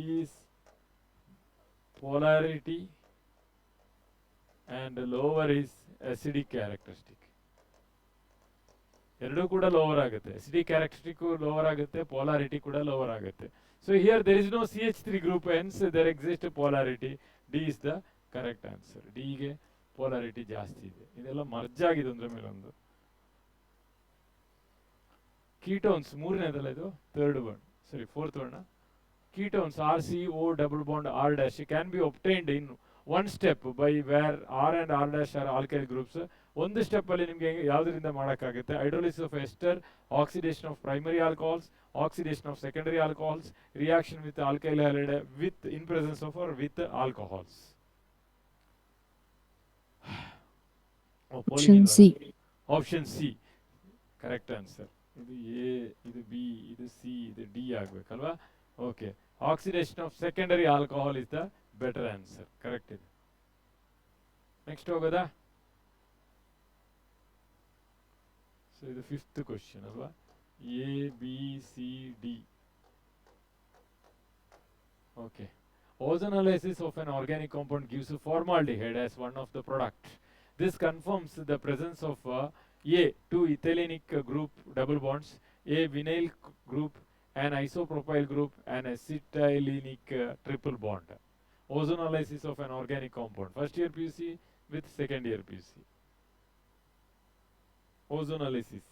is polarity and lower is acidic characteristic. ಎರಡೂ ಕೂಡ ಲೋವರ್ ಆಗುತ್ತೆ, acidic characteristic ಲೋವರ್ ಆಗುತ್ತೆ, polarity ಕೂಡ ಲೋವರ್ ಆಗುತ್ತೆ. So here there is no CH3 group, hence there exists polarity. D is the correct answer. D ಗೆ polarity ಜಾಸ್ತಿ ಇದೆ. ಇದೆಲ್ಲ ಮರ್ಜ್ ಆಗಿದೆ ಒಂದ್ರ ಮೇಲೆ ಒಂದು. ಕೀಟೋನ್ಸ್ ಮೂರನೇದಲ್ಲ ಇದು, ಥರ್ಡ್ ಒನ್, ಸರಿ fourth one. Ketones RCO double bond R dash can be obtained in one step by where R and R dash are alkyl groups. ಒಂದು ಸ್ಟೆಪ್ ಅಲ್ಲಿ ನಿಮಗೆ ಯಾವುದರಿಂದ ಮಾಡೋಕ್ಕಾಗುತ್ತೆ? Hydrolysis of ester, oxidation of primary alcohols, oxidation of secondary alcohols, reaction with alkyl halide with in presence of or with alcohols. Option C. Option C correct answer. ಇದು A, ಇದು B, ಇದು C, ಇದು D ಆಗ್ಬೇಕಲ್ವಾ? Okay, oxidation of secondary alcohol is the better answer. Correct ಇದೆ. Next ಹೋಗೋದಾ? So ಇದು fifth question ಅಲ್ವಾ? A B C D. Okay, ozonolysis of an organic compound gives formaldehyde as one of the product. This confirms the presence of A, 2 ethylenic group double bonds, a vinyl group, an isopropyl group, and acetylenic triple bond. Ozonolysis of an organic compound. First year PUC with second year PUC. Ozonolysis.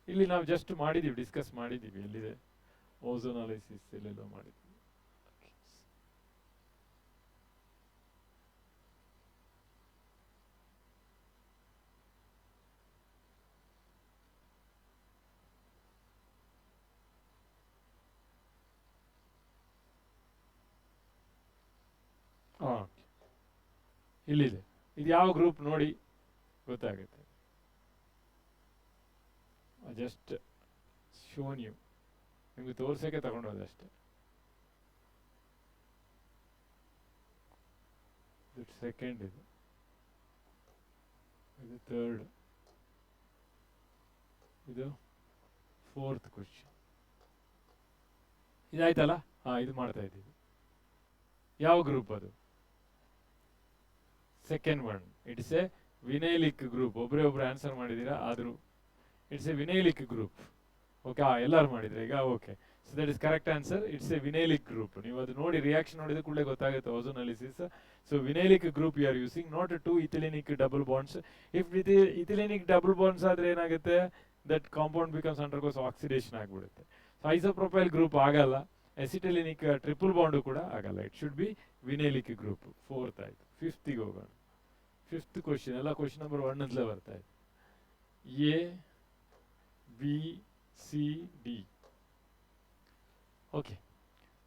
ಇಲ್ಲಿ ನಾವು just ಮಾಡಿದೀವಿ, discuss ಮಾಡಿದೀವಿ. ಎಲ್ಲಿದೆ ಓಝೋನಾಲಿಸಿಸ್? ಎಲ್ಲೆಲ್ಲೋ ಮಾಡಿದ್ವಿ. ಇಲ್ಲಿದೆ. ಇದು ಯಾವ ಗ್ರೂಪ್ ನೋಡಿ ಗೊತ್ತಾಗುತ್ತೆ. ಜಸ್ಟ್ ಶೋನ್ ಯು, ನಿಮ್ಗೆ ತೋರ್ಸಕ್ಕೆ ತಗೊಂಡೋದಷ್ಟೇ. ಇದು ಸೆಕೆಂಡ್, ಇದು ಥರ್ಡ್, ಇದು ಫೋರ್ತ್ ಕ್ವಶನ್. ಇದಾಯ್ತಲ್ಲ? ಇದು ಮಾಡ್ತಾ ಇದ್ದೀವಿ. ಯಾವ ಗ್ರೂಪ್ ಅದು? Second one. It's a vinylic group. ಒಬ್ರು ಆನ್ಸರ್ ಮಾಡಿದ್ದೀರಾ, ಆದರೂ it's a vinylic group. Okay, ಎಲ್ಲರೂ ಮಾಡಿದ್ರೆ ಈಗ. Okay, so that is correct answer. It's a vinylic group. ನೀವು ಅದು ನೋಡಿ ರಿಯಾಕ್ಷನ್ ನೋಡಿದ ಕೂಡಲೇ ಗೊತ್ತಾಗುತ್ತೆ ozonolysis. So vinylic group you are using, not to ethylenic double bonds. If ethylenic double bonds ಆದ್ರೆ ಏನಾಗುತ್ತೆ, that compound becomes undergoes oxidation ಆಗಿಬಿಡುತ್ತೆ. So isopropyl group ಆಗಲ್ಲ, ಎಸಿಟಿಲಿನಿಕ್ ಟ್ರಿಪಲ್ ಬಾಂಡು ಕೂಡ ಆಗಲ್ಲ. It should be vinylic group. Fourth ಆಯ್ತು. ಫಿಫ್ತಿಗೆ ಹೋಗೋಣ. Fifth question ಎಲ್ಲ ಕ್ವಶನ್ ನಂಬರ್ 1 ಅಂತಲೇ ಬರ್ತಾ ಇದೆ. A B C D. Okay.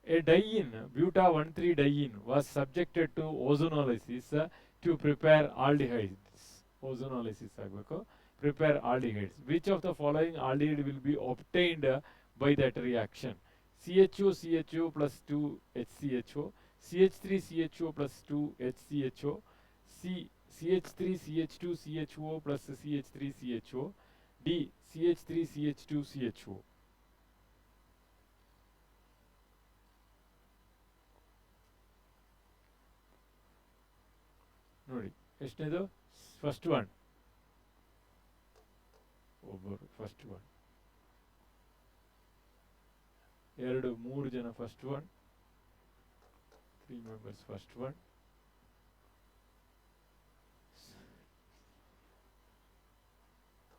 A diene, buta-1,3-diene, was subjected to ozonolysis to prepare aldehydes. Ozonolysis agಬೇಕು. Prepare aldehydes. Which of the following aldehyde will be obtained by that reaction? CHO plus 2 HCHO, CH3CHO plus 2 HCHO, CH3CH2 CHO plus CH3CHO, D CH3CH2 CHO. ನೋಡಿ ಎಷ್ಟನೇದು? First one. ಒಬ್ಬರು first one, 2-3 ಜನ first one, 3 members first one.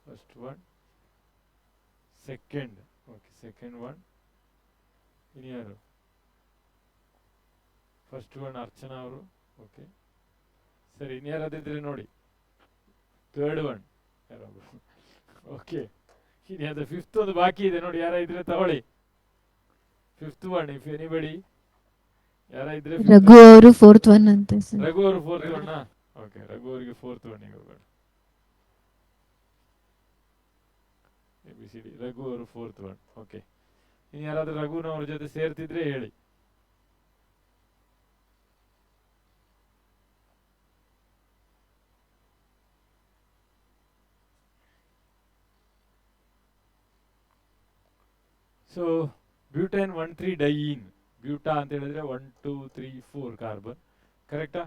First one, second. Okay, second one. ಇನ್ಯಾರು? First one Archana ಅವರು. Okay, ಸರಿ. ಇನ್ಯಾರಾದಿದ್ರೆ ನೋಡಿ. Third one ಯಾರಾದ್ರು. ಓಕೆ, ಇನ್ಯಾವುದು? ಫಿಫ್ತ್ ಒಂದು ಬಾಕಿ ಇದೆ ನೋಡಿ. ಯಾರ ಇದ್ರೆ ತಗೊಳ್ಳಿ. ಫಿಫ್ತ್ ಒನ್, ಇಫ್ ಎನಿಬಡಿ ಯಾರ ಇದ್ರೆ. ರಘು ಅವರು 4th ಒನ್ ಅಂತೆ ಸರ್. ರಘು ಅವರು 4th ಒನ್. ಓಕೆ, ರಘು ಅವರಿಗೆ 4th ಒನ್ನಿಗೆ ಹೋಗೋಣ. ABCD. ರಘು ಅವರು 4th ಒನ್. ಓಕೆ, ಇನ್ನು ಯಾರಾದ್ರೂ ರಘುನವ್ರ ಜೊತೆ ಸೇರ್ತಿದ್ರೆ ಹೇಳಿ. So butane 1,3-ಡೈಯೀನ್. ಬ್ಯೂಟಾ ಅಂತ ಹೇಳಿದ್ರೆ 1 2 3 4 ಕಾರ್ಬನ್, ಕರೆಕ್ಟಾ?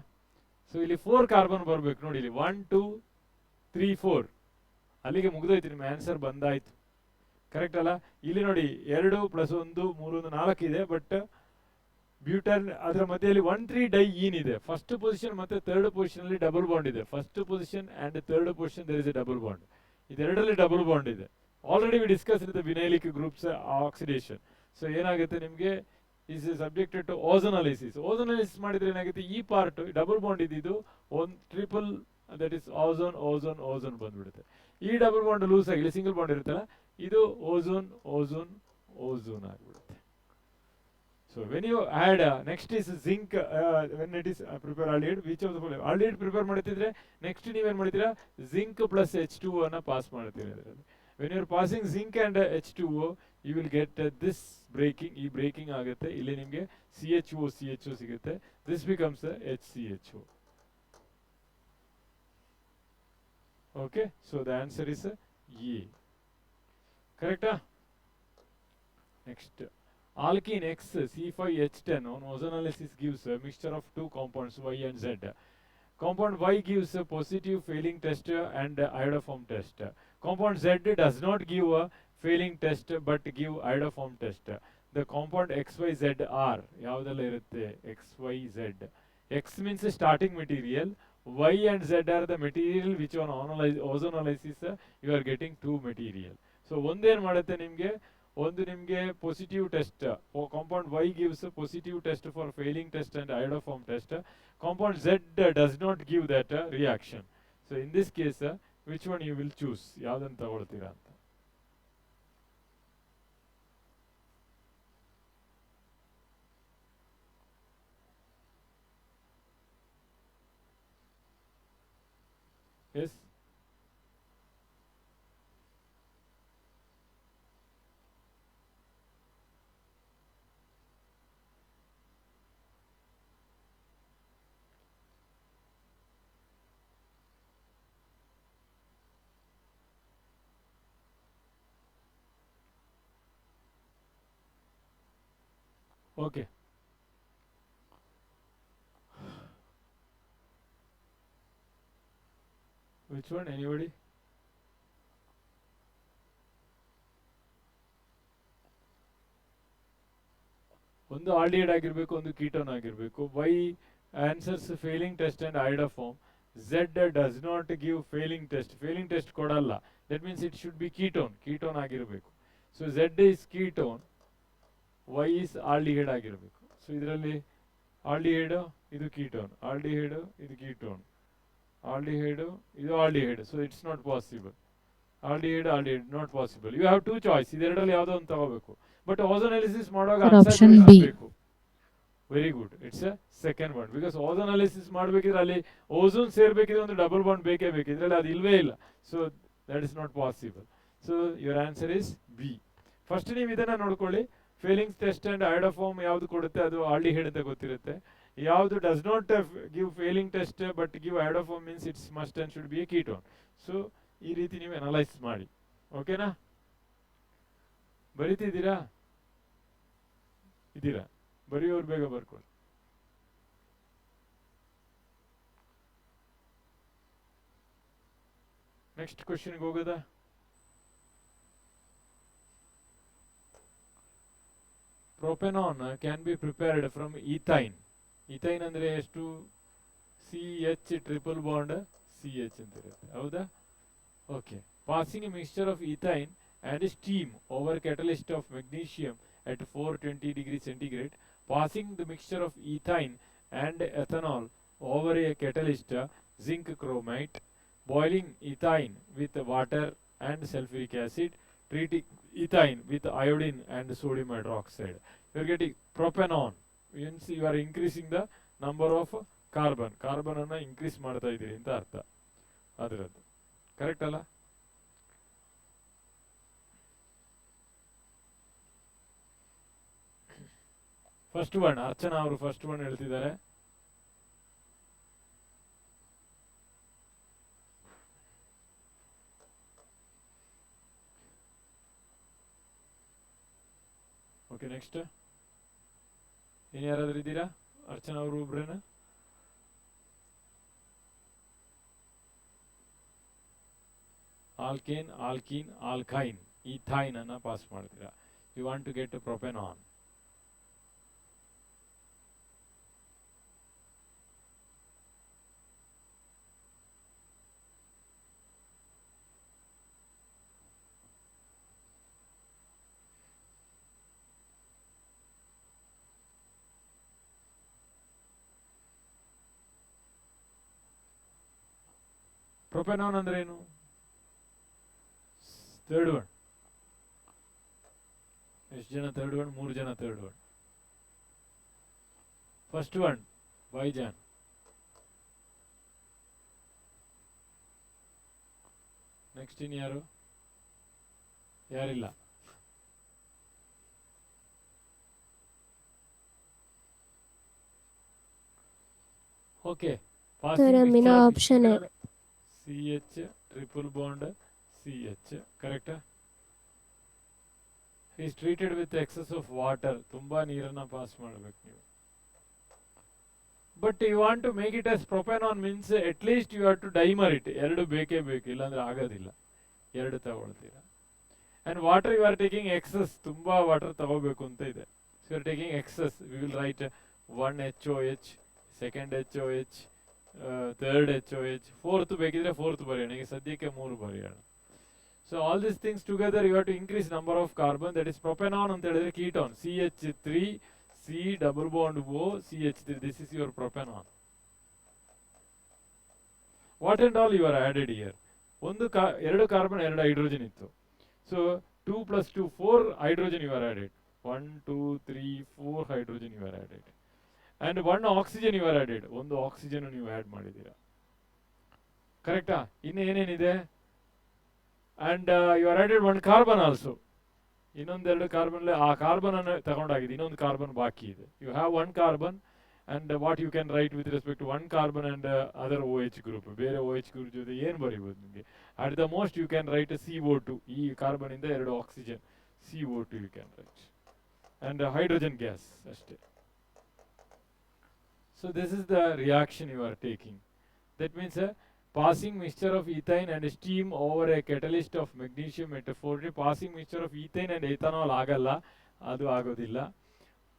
ಸೊ ಇಲ್ಲಿ 4 ಕಾರ್ಬನ್ ಬರ್ಬೇಕು ನೋಡಿ. ಇಲ್ಲಿ 1 2 3 4, ಅಲ್ಲಿಗೆ ಮುಗಿದೋಯ್ತು, ನಿಮ್ಮ ಆನ್ಸರ್ ಬಂದಾಯ್ತು. ಕರೆಕ್ಟ್ ಅಲ್ಲ? ಇಲ್ಲಿ ನೋಡಿ 2 + 1 3 1 4 ಇದೆ. ಬಟ್ ಬ್ಯೂಟನ್ ಅದರ ಮಧ್ಯೆಯಲ್ಲಿ 1,3-ಡೈಯೀನ್ ಇದೆ. ಫಸ್ಟ್ ಪೊಸಿಷನ್ ಮತ್ತೆ ಥರ್ಡ್ ಪೊಸಿಷನ್ ಅಲ್ಲಿ ಡಬಲ್ ಬಾಂಡ್ ಇದೆ. First position and third position there is a double bond. ಇದೆರಡರಲ್ಲಿ ಡಬಲ್ ಬಾಂಡ್ ಇದೆ. Already we discuss the vinylic groups oxidation. So ಏನಾಗುತ್ತೆ ನಿಮಗೆ, is subjected to ozonolysis. Ozonolysis ಮಾಡಿದ್ರೆ ಏನಾಗುತ್ತೆ, ಈ ಪಾರ್ಟ್ ಡಬಲ್ ಬಾಂಡ್ ಇದ್ದಿದ್ದು ಒಂದು triple, that is ozone ozone ozone ಬಂದ್ಬಿಡುತ್ತೆ. ಈ ಡಬಲ್ ಬಾಂಡ್ ಲೂಸ್ ಆಗಿ, ಇಲ್ಲಿ ಸಿಂಗಲ್ ಬಾಂಡ್ ಇರುತ್ತಲ್ಲ, ಇದು ಓಝೋನ್ ಓಝೋನ್ ಓಝೋನ್ ಆಗಿಬಿಡುತ್ತೆ. So when you add, next is zinc. When it is prepare aldehyde, which of the following aldehyde prepare ಮಾಡ್ತಿದ್ರೆ next ನೀವೇನ್ ಮಾಡ್ತೀರಾ, ಜಿಂಕ್ ಪ್ಲಸ್ H2O ಅನ್ನ ಪಾಸ್ ಮಾಡ್ತೀರಾ ಇದರಲ್ಲಿ. When you are passing zinc and H2O, you will get this breaking. ಈ breaking ಆಗುತ್ತೆ. ಇಲ್ಲಿ ನಿಮಗೆ CHO ಸಿಗುತ್ತೆ. This becomes HCHO. Okay, so the answer is A. Correct? Next, alkene X C5H10 on ozonolysis gives a mixture of two compounds Y and Z. Compound Y gives a positive failing test and iodoform test. Compound Z does not give a failing test but give iodoform test. The compound XYZ are ಯಾವುದೆಲ್ಲ ಇರುತ್ತೆ? XYZ. X means starting material. Y and Z are the material which on ozonolysis you are getting two material. So ಒಂದೇನು ಮಾಡುತ್ತೆ ನಿಮಗೆ, ಒಂದು ನಿಮಗೆ positive test. Compound Y gives a positive test for failing test and iodoform test. Compound Z does not give that reaction. So in this case, which one you will choose? ಯಾವುದನ್ನು ತಗೊಳ್ತೀರಾ ಅಂತ. Yes, okay. Which one? Anybody? ಒಂದು aldehyde ಆಗಿರಬೇಕು, ಒಂದು ketone ಆಗಿರಬೇಕು. Y answers Fehling test and iodoform. Z does not give Fehling test. Fehling test ಕೊಡಲ್ಲ. That means it should be ketone. Ketone ಆಗಿರಬೇಕು. So Z is ketone, Y is aldehyde ಆಗಿರಬೇಕು. So ಇದರಲ್ಲಿ aldehyde ಇದು ketone, aldehyde ಇದು ketone, aldehyde ಇದು aldehyde. So it's not possible. Aldehyde not possible. You have two choice. ಇದೆರಡರಲ್ಲಿ ಯಾವುದೋ ಒಂದು ತಗೋಬೇಕು. ಬಟ್ ಓಝೋನಾಲಿಸಿಸ್ ಮಾಡುವಾಗ Sir, ಆನ್ಸರ್ option B. ಬೇಕು. Very good. It's a second one. Because ozonolysis ಮಾಡಬೇಕಿದ್ರೆ ಅಲ್ಲಿ ಓಝೋನ್ ಸೇರ್ಬೇಕಿದ್ರೆ ಒಂದು ಡಬಲ್ ಬಾಂಡ್ ಬೇಕೇ ಬೇಕು. ಇದರಲ್ಲಿ ಅದು ಇಲ್ವೇ ಇಲ್ಲ. So that is not possible. So your answer is B. First ನೀವು ಇದನ್ನ ನೋಡ್ಕೊಳ್ಳಿ. ಫೇಲಿಂಗ್ಸ್ ಟೆಸ್ಟ್ ಅಂಡ್ ಐಡೋಫಾರ್ಮ್ ಯಾವ್ದು ಕೊಡುತ್ತೆ ಅದು ಆಲ್ಡಿಹೈಡ್ ಅಂತ ಗೊತ್ತಿರುತ್ತೆ. ಯಾವುದು does not give Fehling test but give ಐಡೋಫಾರ್ಮ್ means it's must and should be A ketone. So ಈ ರೀತಿ ನೀವು ಅನಲೈಸ್ ಮಾಡಿ. ಓಕೆನಾ? ಬರೀತಿದ್ದೀರಾ? ಇದ್ದೀರಾ? ಬರೆಯೋರು ಬೇಗ ಬರ್ಕೊಳ್ಳಿ. ನೆಕ್ಸ್ಟ್ ಕ್ವಶನ್ಗೆ ಹೋಗೋದಾ? Propanone can be prepared from ethyne. Ethyne ಅಂದ್ರೆ ಎಷ್ಟು? CH ಟ್ರಿಪಲ್ ಬಾಂಡ್ CH ಅಂತ ಇರುತ್ತೆ. ಹೌದಾ? Okay. Passing a mixture of ethyne and steam over catalyst of magnesium at 420 degrees centigrade. Passing the mixture of ethane and ethanol over a catalyst zinc chromate. Boiling ethane with water and sulfuric acid. Treating ethane with iodine and sodium hydroxide. You are getting propanol. Means you are increasing the number of carbon. Carbon ಅನ್ನ increase ಮಾಡ್ತಾ ಇದ್ದೀರಿ ಅಂತ ಅರ್ಥ ಅದರದ್ದು. Correct ಅಲ್ಲ? First one Archana ಅವರು first one ಹೇಳ್ತಿದ್ದಾರೆ. Okay, next ಇನ್ನು ಯಾರಾದ್ರೂ ಇದ್ದೀರಾ? ಅರ್ಚನಾ ಅವರು ಒಬ್ರೇನಾ? ಆಲ್ಕೇನ್, ಆಲ್ಕೀನ್, ಆಲ್ಕೈನ್, ಈಥೈನ್ ಅನ್ನ ಪಾಸ್ ಮಾಡ್ತೀರಾ. You want to get propanone. Propanone ಅಂದ್ರೆ ಏನು? Third one. ಎಷ್ಟು ಜನ ಥರ್ಡ್ ಒನ್? 3 ಜನ ಥರ್ಡ್ ಒನ್. ಫಸ್ಟ್ ಒನ್ ಬೈಜಾನ್. ನೆಕ್ಸ್ಟ್ ಇನ್ ಯಾರು? ಯಾರಿಲ್ಲ. Okay. Option CH triple bond CH. Correct. Is treated with excess of water. ತುಂಬಾ ನೀರನ್ನ ಪಾಸ್ ಮಾಡಬೇಕು ನೀವು. But you want to make it as propanone means at least you have to dimer it. ಎರಡು ಬೇಕೇ ಬೇಕು, ಇಲ್ಲಾಂದ್ರೆ ಆಗೋದಿಲ್ಲ. ಎರಡು ತಗೊಳ್ತೀರಾ. And water you are taking excess. ತುಂಬಾ ವಾಟರ್ ತಗೋಬೇಕು ಅಂತ ಇದೆ. So you are taking excess. We will write 1 HOH, second HOH, third HOH, fourth ಬೇಕಿದ್ರೆ ಫೋರ್ತ್ ಬರೆಯೋಣ. ಈಗ ಸದ್ಯಕ್ಕೆ 3 ಬರೆಯೋಣ. So all this things together you have to increase number of carbon. That is propanone ಅಂತ ಹೇಳಿದ್ರೆ ketone. CH3 C double bond O CH3. This is your propanol. What and all you are added here? ಎರಡು carbon 2 hydrogen ಇತ್ತು. So 2 + 2 4 hydrogen you are added. 1 2 3 4 hydrogen you are added. And 1 oxygen you are added. ಒಂದು oxygen ನೀವು add ಮಾಡಿದ್ದೀರಾ. ಕರೆಕ್ಟಾ? ಇನ್ನು ಏನೇನಿದೆ? And you are added 1 carbon also. ಇನ್ನೊಂದೆರಡು carbon. ಆ ಕಾರ್ಬನ್ ಅನ್ನು ತಗೊಂಡಾಗಿದೆ. ಇನ್ನೊಂದು ಕಾರ್ಬನ್ ಬಾಕಿ ಇದೆ. You have 1 carbon and what you can write with respect to 1 carbon and other OH group. ಬೇರೆ OH group ಜೊತೆ ಏನು ಬರೀಬಹುದು ನಿಮಗೆ? At the most you can write a CO2. ಈ ಕಾರ್ಬನ್ ಇಂದ 2 oxygen CO2 you can write. And hydrogen gas ಅಷ್ಟೇ. So this is the reaction you are taking. That means passing mixture of ethane and steam over a catalyst of magnesium metaphorically passing mixture of ethane and ethanol ಆಗಲ್ಲ, ಅದು ಆಗೋದಿಲ್ಲ.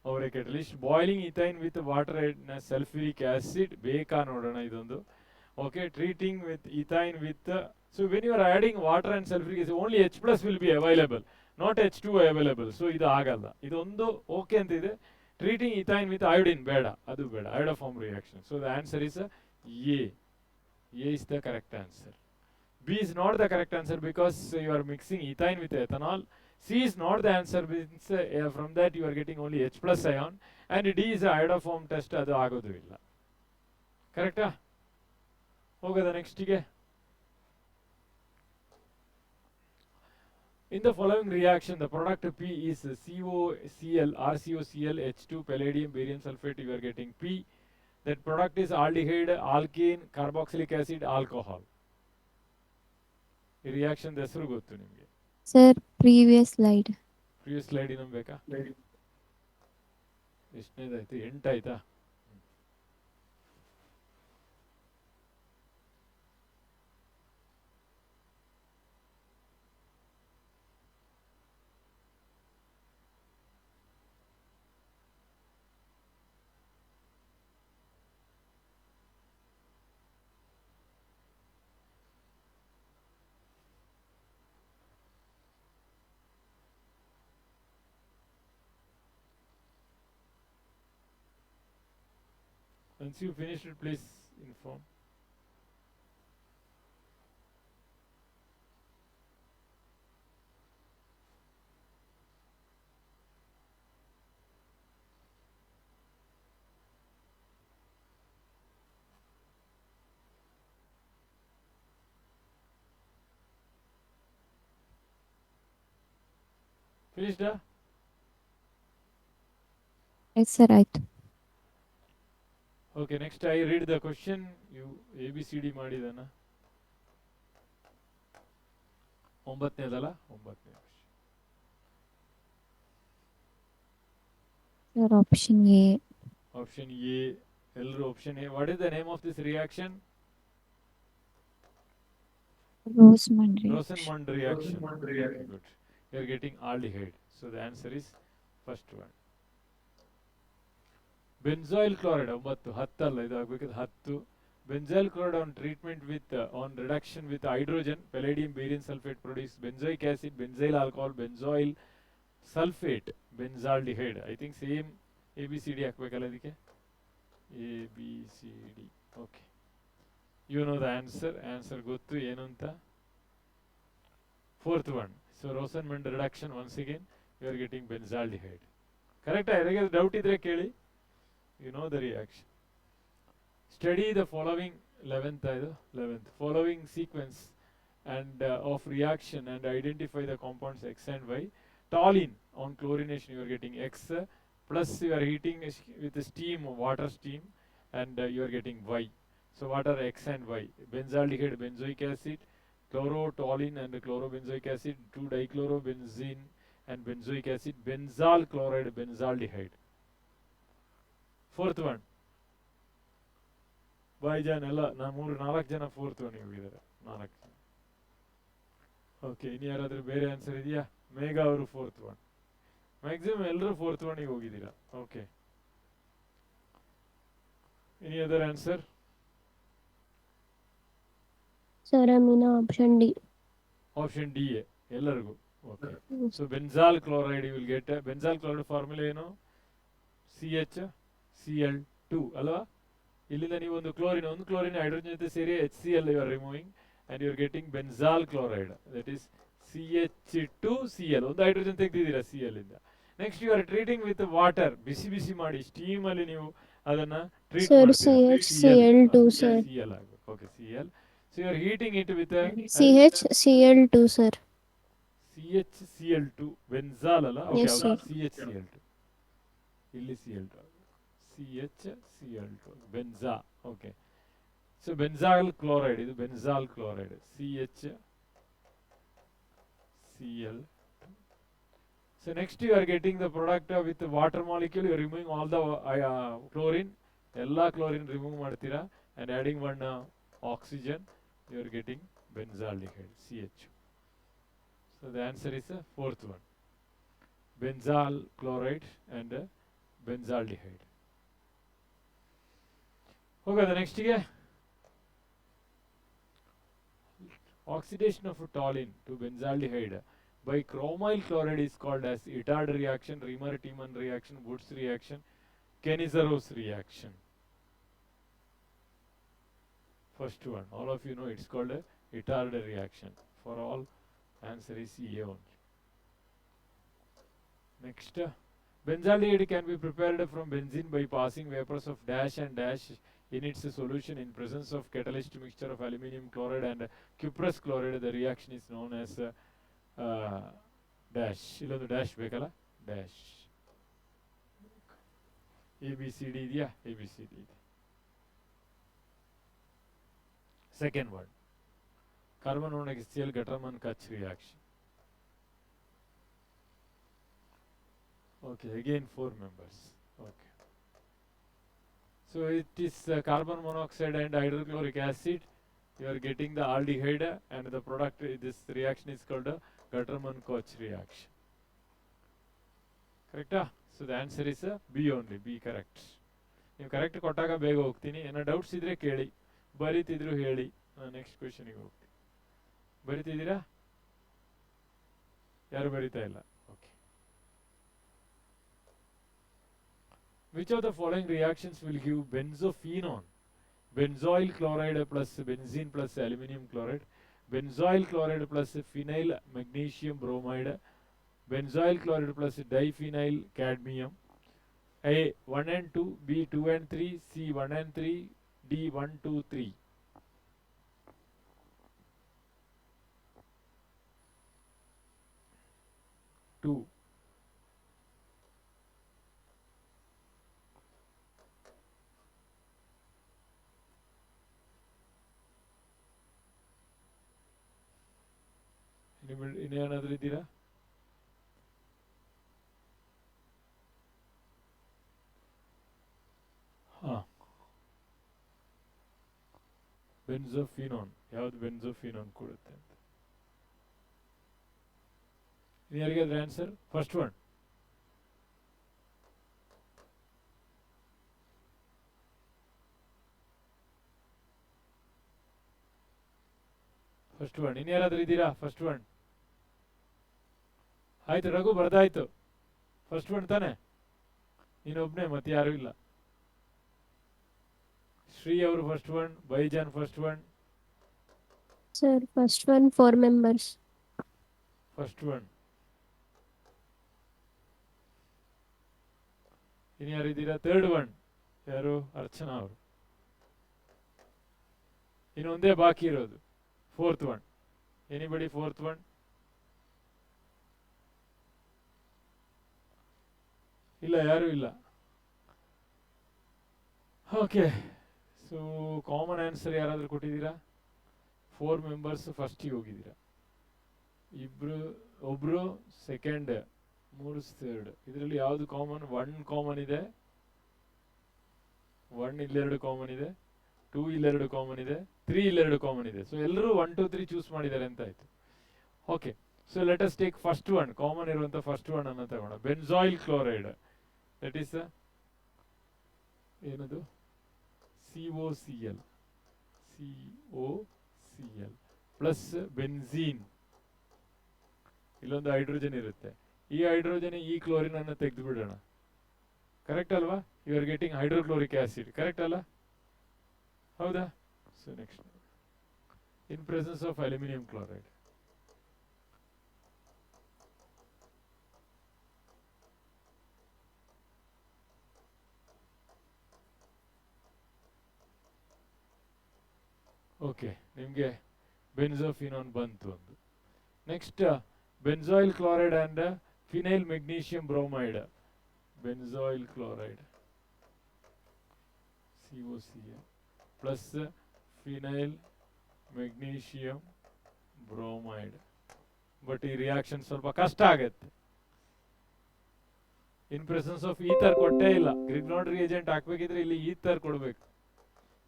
over a catalyst boiling ethane with water and sulfuric acid ಬೇಕಾ ನೋಡೋಣ ಇದೊಂದು. Okay, treating with ethane with so when you are adding water and sulfuric acid only H plus will be available, not H2 available. So ಇದು ಆಗಲ್ಲ, ಇದೊಂದು okay ಅಂತ ಇದೆ. treating ethane with iodine ಬೇಡ, ಅದು ಬೇಡ, iodoform reaction. So the answer is A. A is the correct answer. B is not the correct answer because you are mixing ethane with ethanol. C is not the answer means from that you are getting only H plus ion, and D is a iodoform test, ಅದು ಆಗೋದು ಇಲ್ಲ. ಕರೆಕ್ಟಾ? ಹೋಗೋದ next ಗೆ. In the following reaction, the product P is COCl, RCOCl, H2, palladium, barium sulfate. You are getting P. That product is aldehyde, alkene, carboxylic acid, alcohol. ಈ reaction ಹೆಸರು ಗೊತ್ತು ನಿಮಗೆ? Sir previous slide. Previous slide ಇನ್ನೊಂದು ಬೇಕಾ? ಎಷ್ಟನೇದಾಯ್ತು? 8 ಆಯ್ತಾ? Once you finish it, please inform. Finished? Yes sir ಆಯ್ತು. Okay, next I read the question. You ABCD ಮಾಡಿದನ? 9ನೇದಲ್ಲ? 9ನೇ sir option A. Option A. ಎಲ್ಲರೂ option A. What is the name of this reaction? Rosenmund reaction. Rosenmund reaction. Very good. You are getting aldehyde. So the answer is first one. Benzoyl chloride 9 10 ಅಲ್ಲ, ಇದು ಆಗಬೇಕಿದ್ರೆ 10. Benzoyl chloride on treatment with on reduction with hydrogen, palladium, barium sulfate produce benzoic acid, benzyl alcohol, benzoyl sulfate, benzaldehyde. I think same ABCD ಹಾಕಬೇಕಲ್ಲ ಇದಕ್ಕೆ? ABCD. Okay. You know the answer. Answer ಗೊತ್ತು ಏನು ಅಂತ? Fourth one. So Rosenmund reduction once again you are getting benzaldehyde. Correct? ಯಾರಿಗಾದ್ರೂ doubt ಇದ್ರೆ ಕೇಳಿ. You know the reaction. Study the following 11th following sequence and of reaction and identify the compounds X and Y. Toluene on chlorination you are getting X, plus you are heating with steam, water steam, and you are getting Y. So what are X and Y? Benzaldehyde, benzoic acid, chlorotoluene and chlorobenzoic acid, 2-dichlorobenzene and benzoic acid, benzal chloride, benzaldehyde. Fourth one. Baijan ಎಲ್ಲ 4 ಜನ fourth one ಹೋಗಿದ್ದಾರೆ. 4 ಜನ. Okay, ಇನ್ನು ಯಾರಾದ್ರೂ ಬೇರೆ answer ಇದೆಯಾ? ಮೇಘ ಅವರು fourth one. Maximum ಎಲ್ಲರೂ ಫೋರ್ತ್ ಒನ್ಗೆ ಹೋಗಿದ್ದೀರಾ. Okay, any other answer? Sir Meena option D. Option D ಎ ಎಲ್ಲರಿಗೂ. Okay, so benzal chloride you will get. Benzal chloride formula ಏನು? CHCl2 ಅಲ್ವಾ? ಇಲ್ಲಿಂದ ನೀವು ಒಂದು ಕ್ಲೋರಿನ್ ಹೈಡ್ರೋಜನ್ ಜೊತೆ ಸೇರಿ HCl you are removing and you are getting benzal chloride, that is CH2Cl. ಒಂದು ಹೈಡ್ರೋಜನ್ ತೆಗೆದಿದ್ದೀರಾ Cl ಇಂದ. Next you are treating with water, ಬಿಸಿ ಮಾಡಿ ಸ್ಟೀಮ್ ಅಲ್ಲಿ ನೀವು ಅದನ್ನ ಟ್ರೀಟ್ ಮಾಡ್ತೀರಾ. CHCl2 sir. Cl ಆಗಬೇಕು. Okay, Cl. So you are heating it with CHCl2 sir. CHCl2 benzal ಅಲ್ಲ? Okay, Yes, sir. CHCl2 ಇಲ್ಲಿ Cl2 CHCl2 benza. Okay, so benzal chloride, ಇದು benzal chloride CHCl. So next you are getting the product with the water molecule. You are removing all the chlorine, ಎಲ್ಲ chlorine remove ಮಾಡ್ತೀರಾ and adding one oxygen. you are getting benzaldehyde, CH. So the answer is the fourth one, benzal chloride and benzaldehyde. Okay, the next ಗೆ oxidation of toluene to benzaldehyde by chromyl chloride is called as Itard reaction, Riemer-Tiemann reaction, Wurtz reaction, Kenizerose reaction. First one, all of you know it's called a Itard reaction. For all, answer is A only. Next, benzaldehyde can be prepared from benzene by passing vapors of dash and dash in its solution in presence of catalyst mixture of aluminum chloride and cuprous chloride. The reaction is known as dash. Illondu dash ಬೇಕಲ್ಲ, dash. ABCD ಇದೆಯಾ? ABCD ಇದೆ. Second one, carbon monoxide HCl Gattermann-Koch reaction. Okay, again 4 members. Okay. So it is carbon monoxide and hydrochloric acid. You are getting the aldehyde, and the product, this reaction is called a Gattermann-Koch reaction. Correct? So the answer is B only, B correct. ನೀವು correct ಕೊಟ್ಟಾಗ ಬೇಗ ಹೋಗ್ತೀನಿ. ಏನೋ doubts ಇದ್ರೆ ಕೇಳಿ, ಬರೀತಿದ್ರು ಹೇಳಿ. ನಾನು next ಕ್ವೆಶನಿಗೆ ಹೋಗ್ತೀನಿ. ಬರೀತಿದ್ದೀರಾ? ಯಾರು ಬರೀತಾ ಇಲ್ಲ? Okay. Which of the following reactions will give benzophenone? Benzoyl chloride plus benzene plus aluminum chloride, benzoyl chloride plus phenyl magnesium bromide, benzoyl chloride plus diphenyl cadmium. A 1 and 2, B 2 and 3, C 1 and 3, D 1, 2, 3. Two. ಇನ್ನೇನಾದ್ರೂ ಇದ್ದೀರಾ? Benzophenone, ಯಾವ್ದು benzophenone ಕೊಡುತ್ತೆ ಅಂತ ಯಾರಿಗಾದ್ರೆ answer? First one, first one. ಇನ್ಯಾರಾದ್ರೂ ಇದ್ದೀರಾ? First one ಆಯ್ತು, Raghu ಬರ್ದಾಯ್ತು. First one ತಾನೆ, ನೀನೊಬ್ನೇ, ಮತ್ತೆ ಯಾರು ಇಲ್ಲ. ಶ್ರೀ ಅವರು ಫಸ್ಟ್ ಒನ್, ಬೈಜಾನ್ first one. Sir, first one, 4 members. First one. ಇನ್ಯಾರು ಇದ್ದೀರಾ? ಥರ್ಡ್ ಒನ್ ಯಾರು? ಅರ್ಚನಾ ಅವರು. ಇನ್ನೊಂದೇ ಬಾಕಿ ಇರೋದು, fourth one. Anybody fourth one? ಇಲ್ಲ, ಯಾರು ಇಲ್ಲ. ಓಕೆ, ಸೊ ಕಾಮನ್ ಆನ್ಸರ್ ಯಾರಾದರೂ ಕೊಟ್ಟಿದ್ದೀರಾ? 4 ಮೆಂಬರ್ಸ್ ಫಸ್ಟಿಗೆ ಹೋಗಿದ್ದೀರಾ. ಒಬ್ರು ಸೆಕೆಂಡ್, 3 ಥರ್ಡ್. ಇದರಲ್ಲಿ ಯಾವುದು ಕಾಮನ್? 1 ಕಾಮನ್ ಇದೆ, 1 ಇಲ್ಲೆರಡು ಕಾಮನ್ ಇದೆ, 2 ಇಲ್ಲೆರಡು ಕಾಮನ್ ಇದೆ, 3 ಇಲ್ಲೆರಡು ಕಾಮನ್ ಇದೆ. ಸೊ ಎಲ್ಲರೂ 1, 2, 3 ಚೂಸ್ ಮಾಡಿದ್ದಾರೆ ಅಂತ ಆಯ್ತು. Okay, so let us take first one, common ಇರುವಂತ ಫಸ್ಟ್ ಒನ್ ಅನ್ನು ತಗೋಣ. ಬೆನ್ಜಾಯಿಲ್ ಕ್ಲೋರೈಡ್, ದಟ್ ಈಸ್ ಏನದು? COCl plus benzene. ಇಲ್ಲೊಂದು ಹೈಡ್ರೋಜನ್ ಇರುತ್ತೆ. ಈ ಹೈಡ್ರೋಜನ್ ಈ ಕ್ಲೋರಿನ್ ಅನ್ನು ತೆಗೆದು ಬಿಡೋಣ. ಕರೆಕ್ಟ್ ಅಲ್ವಾ? You are getting hydrochloric acid. Correct ಅಲ್ಲ? ಹೌದಾ? So next, in presence of aluminium chloride. Okay, ನಿಮಗೆ ಬೆನ್ಜೋಫಿನೋನ್ ಬಂತು ಒಂದು. Next, benzoyl chloride and phenyl magnesium bromide. Benzoyl chloride COCl plus phenyl magnesium bromide. But ಈ reaction ಸ್ವಲ್ಪ ಕಷ್ಟ ಆಗತ್ತೆ. ಇನ್ presence of ether ಕೊಟ್ಟೇ ಇಲ್ಲ. ಗ್ರಿಗ್ನಾರ್ಡ್ ರಿಯೇಜೆಂಟ್ ಹಾಕ್ಬೇಕಿದ್ರೆ ಇಲ್ಲಿ ಈಥರ್ ಕೊಡಬೇಕು.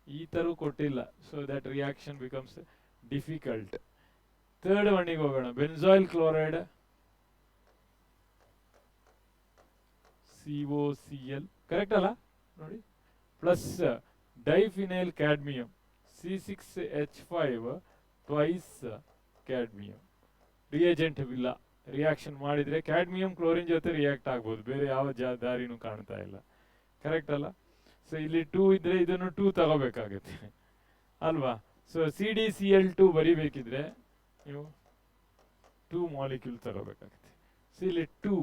ಈಥರು ಕೊಟ್ಟಿಲ್ಲ. So that reaction becomes difficult. Third ಒನ್ನಿಗೆ ಹೋಗೋಣ. ಬೆನ್ಸಾಯಿಲ್ ಕ್ಲೋರೈಡ್ COCl ಕರೆಕ್ಟ್ ಅಲ್ಲ ನೋಡಿ, plus diphenyl cadmium C6H5 twice cadmium. Reagent ಇಲ್ಲ, ರಿಯಾಕ್ಷನ್ ಮಾಡಿದ್ರೆ ಕ್ಯಾಡ್ಮಿಯಂ ಕ್ಲೋರಿನ್ ಜೊತೆ ರಿಯಾಕ್ಟ್ ಆಗ್ಬೋದು, ಬೇರೆ ಯಾವ ದಾರಿನೂ ಕಾಣ್ತಾ ಇಲ್ಲ. ಕರೆಕ್ಟ್ ಅಲ್ಲ? ಸೊ ಇಲ್ಲಿ 2 ಇದ್ರೆ ಇದನ್ನು 2 ತಗೋಬೇಕಾಗುತ್ತೆ ಅಲ್ವಾ? ಸೊ CdCl2 ಬರಿಬೇಕಿದ್ರೆ ನೀವು 2 ಮಾಲಿಕ್ಯೂಲ್ ತಗೋಬೇಕಾಗುತ್ತೆ. ಸೊ ಇಲ್ಲಿ 2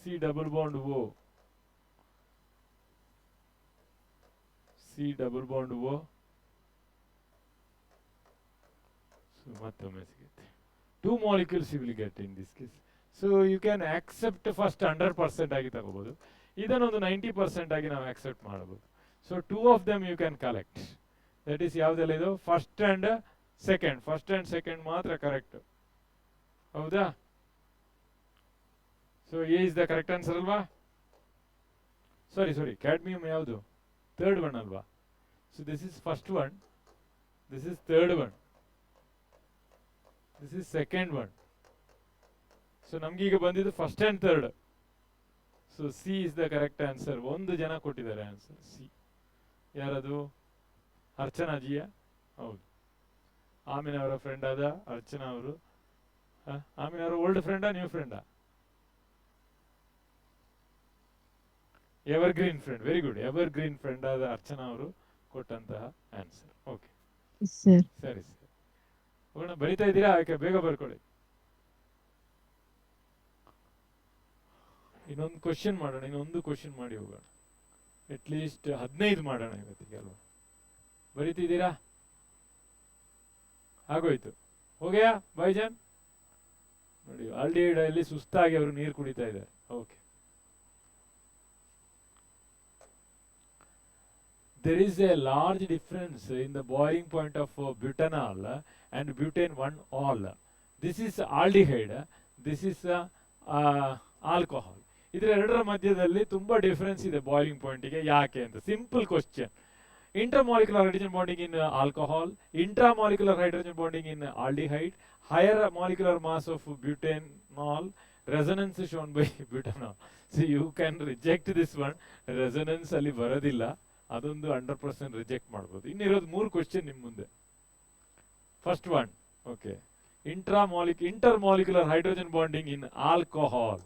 C double bond O, C double bond O. So mattome sigute 2 molecules you will get in this case. So you can accept first 100% agi tagobodu, idanondu 90% agi ನಾವು accept ಮಾಡಬಹುದು. So 2 of them you can collect. That is ಯಾವ್ದೆಲ್ಲ ಇದು first and second ಮಾತ್ರ correct. ಹೌದಾ? So A is the correct answer ಅಲ್ವಾ? Sorry, cadmium ಯಾವುದು? Third one ಅಲ್ವಾ? So this is first one, this is third one, this is second one. So ನಮ್ಗೆ ಈಗ ಬಂದಿದ್ದು first and third. So C is the correct answer. ಒಂದು ಜನ ಕೊಟ್ಟಿದ್ದಾರೆ answer C. ಯಾರದು? ಅರ್ಚನಾ ಜಿಯಾ? ಹೌದು. ಆಮಿನ್ ಅವರ ಫ್ರೆಂಡ್ ಆದ ಅರ್ಚನಾ ಅವರು. ಆಮಿನ್ ಅವರ ಓಲ್ಡ್ ಫ್ರೆಂಡಾ ನ್ಯೂ ಫ್ರೆಂಡಾ? Evergreen friend. Very good. Evergreen friend ಆದ ಅರ್ಚನಾ ಅವರು ಕೊಟ್ಟಂತಹ ಆನ್ಸರ್. Okay sir. ಸರಿ ಸರಿ, ಹೋಗೋಣ. ಬರಿತಾ ಇದ್ದೀರಾ? ಯಾಕೆ ಬೇಗ ಬರ್ಕೊಳ್ಳಿ. ಇನ್ನೊಂದು ಕ್ವಶನ್ ಮಾಡೋಣ, ಇನ್ನೊಂದು ಕ್ವಶನ್ ಮಾಡಿ ಹೋಗೋಣ. ಅಟ್ಲೀಸ್ಟ್ 15 ಮಾಡೋಣ ಇವತ್ತಿಗೆ ಅಲ್ವಾ? ಬರಿತಿದ್ದೀರಾ? ಆಗೋಯ್ತು. ಹೋಗ್ಯಾ ಬೈಜಾನ್? ನೋಡಿ ಆಲ್ಡಿಹೈಡ್ ಅಲ್ಲಿ ಸುಸ್ತಾಗಿ ಅವರು ನೀರು ಕುಡಿತಾ ಇದ್ದಾರೆ. Okay. There is a large difference in the boiling point of butanol and butane 1-ol. This is aldehyde, this is alcohol. ಇದರ ಎರಡರ ಮಧ್ಯದಲ್ಲಿ ತುಂಬಾ ಡಿಫರೆನ್ಸ್ ಇದೆ ಬಾಯ್ಲಿಂಗ್ ಪಾಯಿಂಟ್ಗೆ. ಯಾಕೆ ಅಂತ simple question. Intermolecular hydrogen bonding in alcohol, intramolecular hydrogen bonding in aldehyde, higher molecular mass of butanol, resonance shown by butanol. So you can reject this one. Resonance ಅಲ್ಲಿ ಬರೋದಿಲ್ಲ, ಅದೊಂದು 100% ರಿಜೆಕ್ಟ್ ಮಾಡ್ಬೋದು. ಇನ್ನಿರೋದು 3 question ನಿಮ್ಮ ಮುಂದೆ. First one, okay, intermolecular hydrogen bonding in alcohol,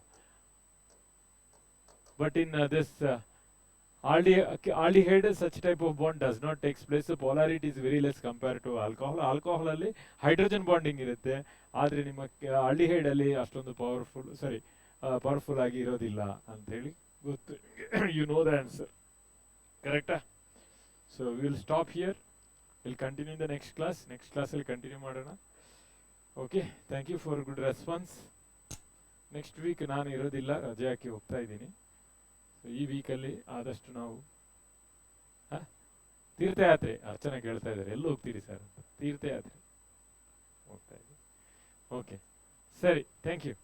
but in this aldehyde such type of bond does not takes place. The polarity is very less compared to alcohol. Alcohol ಅಲ್ಲಿ hydrogen bonding ಇರುತ್ತೆ, ಆದ್ರೆ ನಿಮ್ಮ aldehyde ಅಲ್ಲಿ ಅಷ್ಟೊಂದು powerful ಆಗಿ ಇರೋದಿಲ್ಲ ಅಂತ ಹೇಳಿ ಗೊತ್ತು. You know the answer. ಕರೆಕ್ಟಾ? So will stop here, will continue in the next class. Next ಕ್ಲಾಸಲ್ಲಿ ಕಂಟಿನ್ಯೂ ಮಾಡೋಣ. Okay, thank you for good response. Next week ನಾನು ಇರೋದಿಲ್ಲ, ರಜೆ ಹಾಕಿ ಹೋಗ್ತಾ ಇದ್ದೀನಿ. ಸೊ ಈ ವೀಕಲ್ಲಿ ಆದಷ್ಟು ನಾವು ತೀರ್ಥಯಾತ್ರೆ, ಅರ್ಚನೆ ಕೇಳ್ತಾ ಇದ್ದಾರೆ ಎಲ್ಲೂ ಹೋಗ್ತೀರಿ ಸರ್ ಅಂತ, ತೀರ್ಥಯಾತ್ರೆ ಹೋಗ್ತಾ ಇದ್ದೀವಿ. ಓಕೆ ಸರಿ, ಥ್ಯಾಂಕ್ ಯು.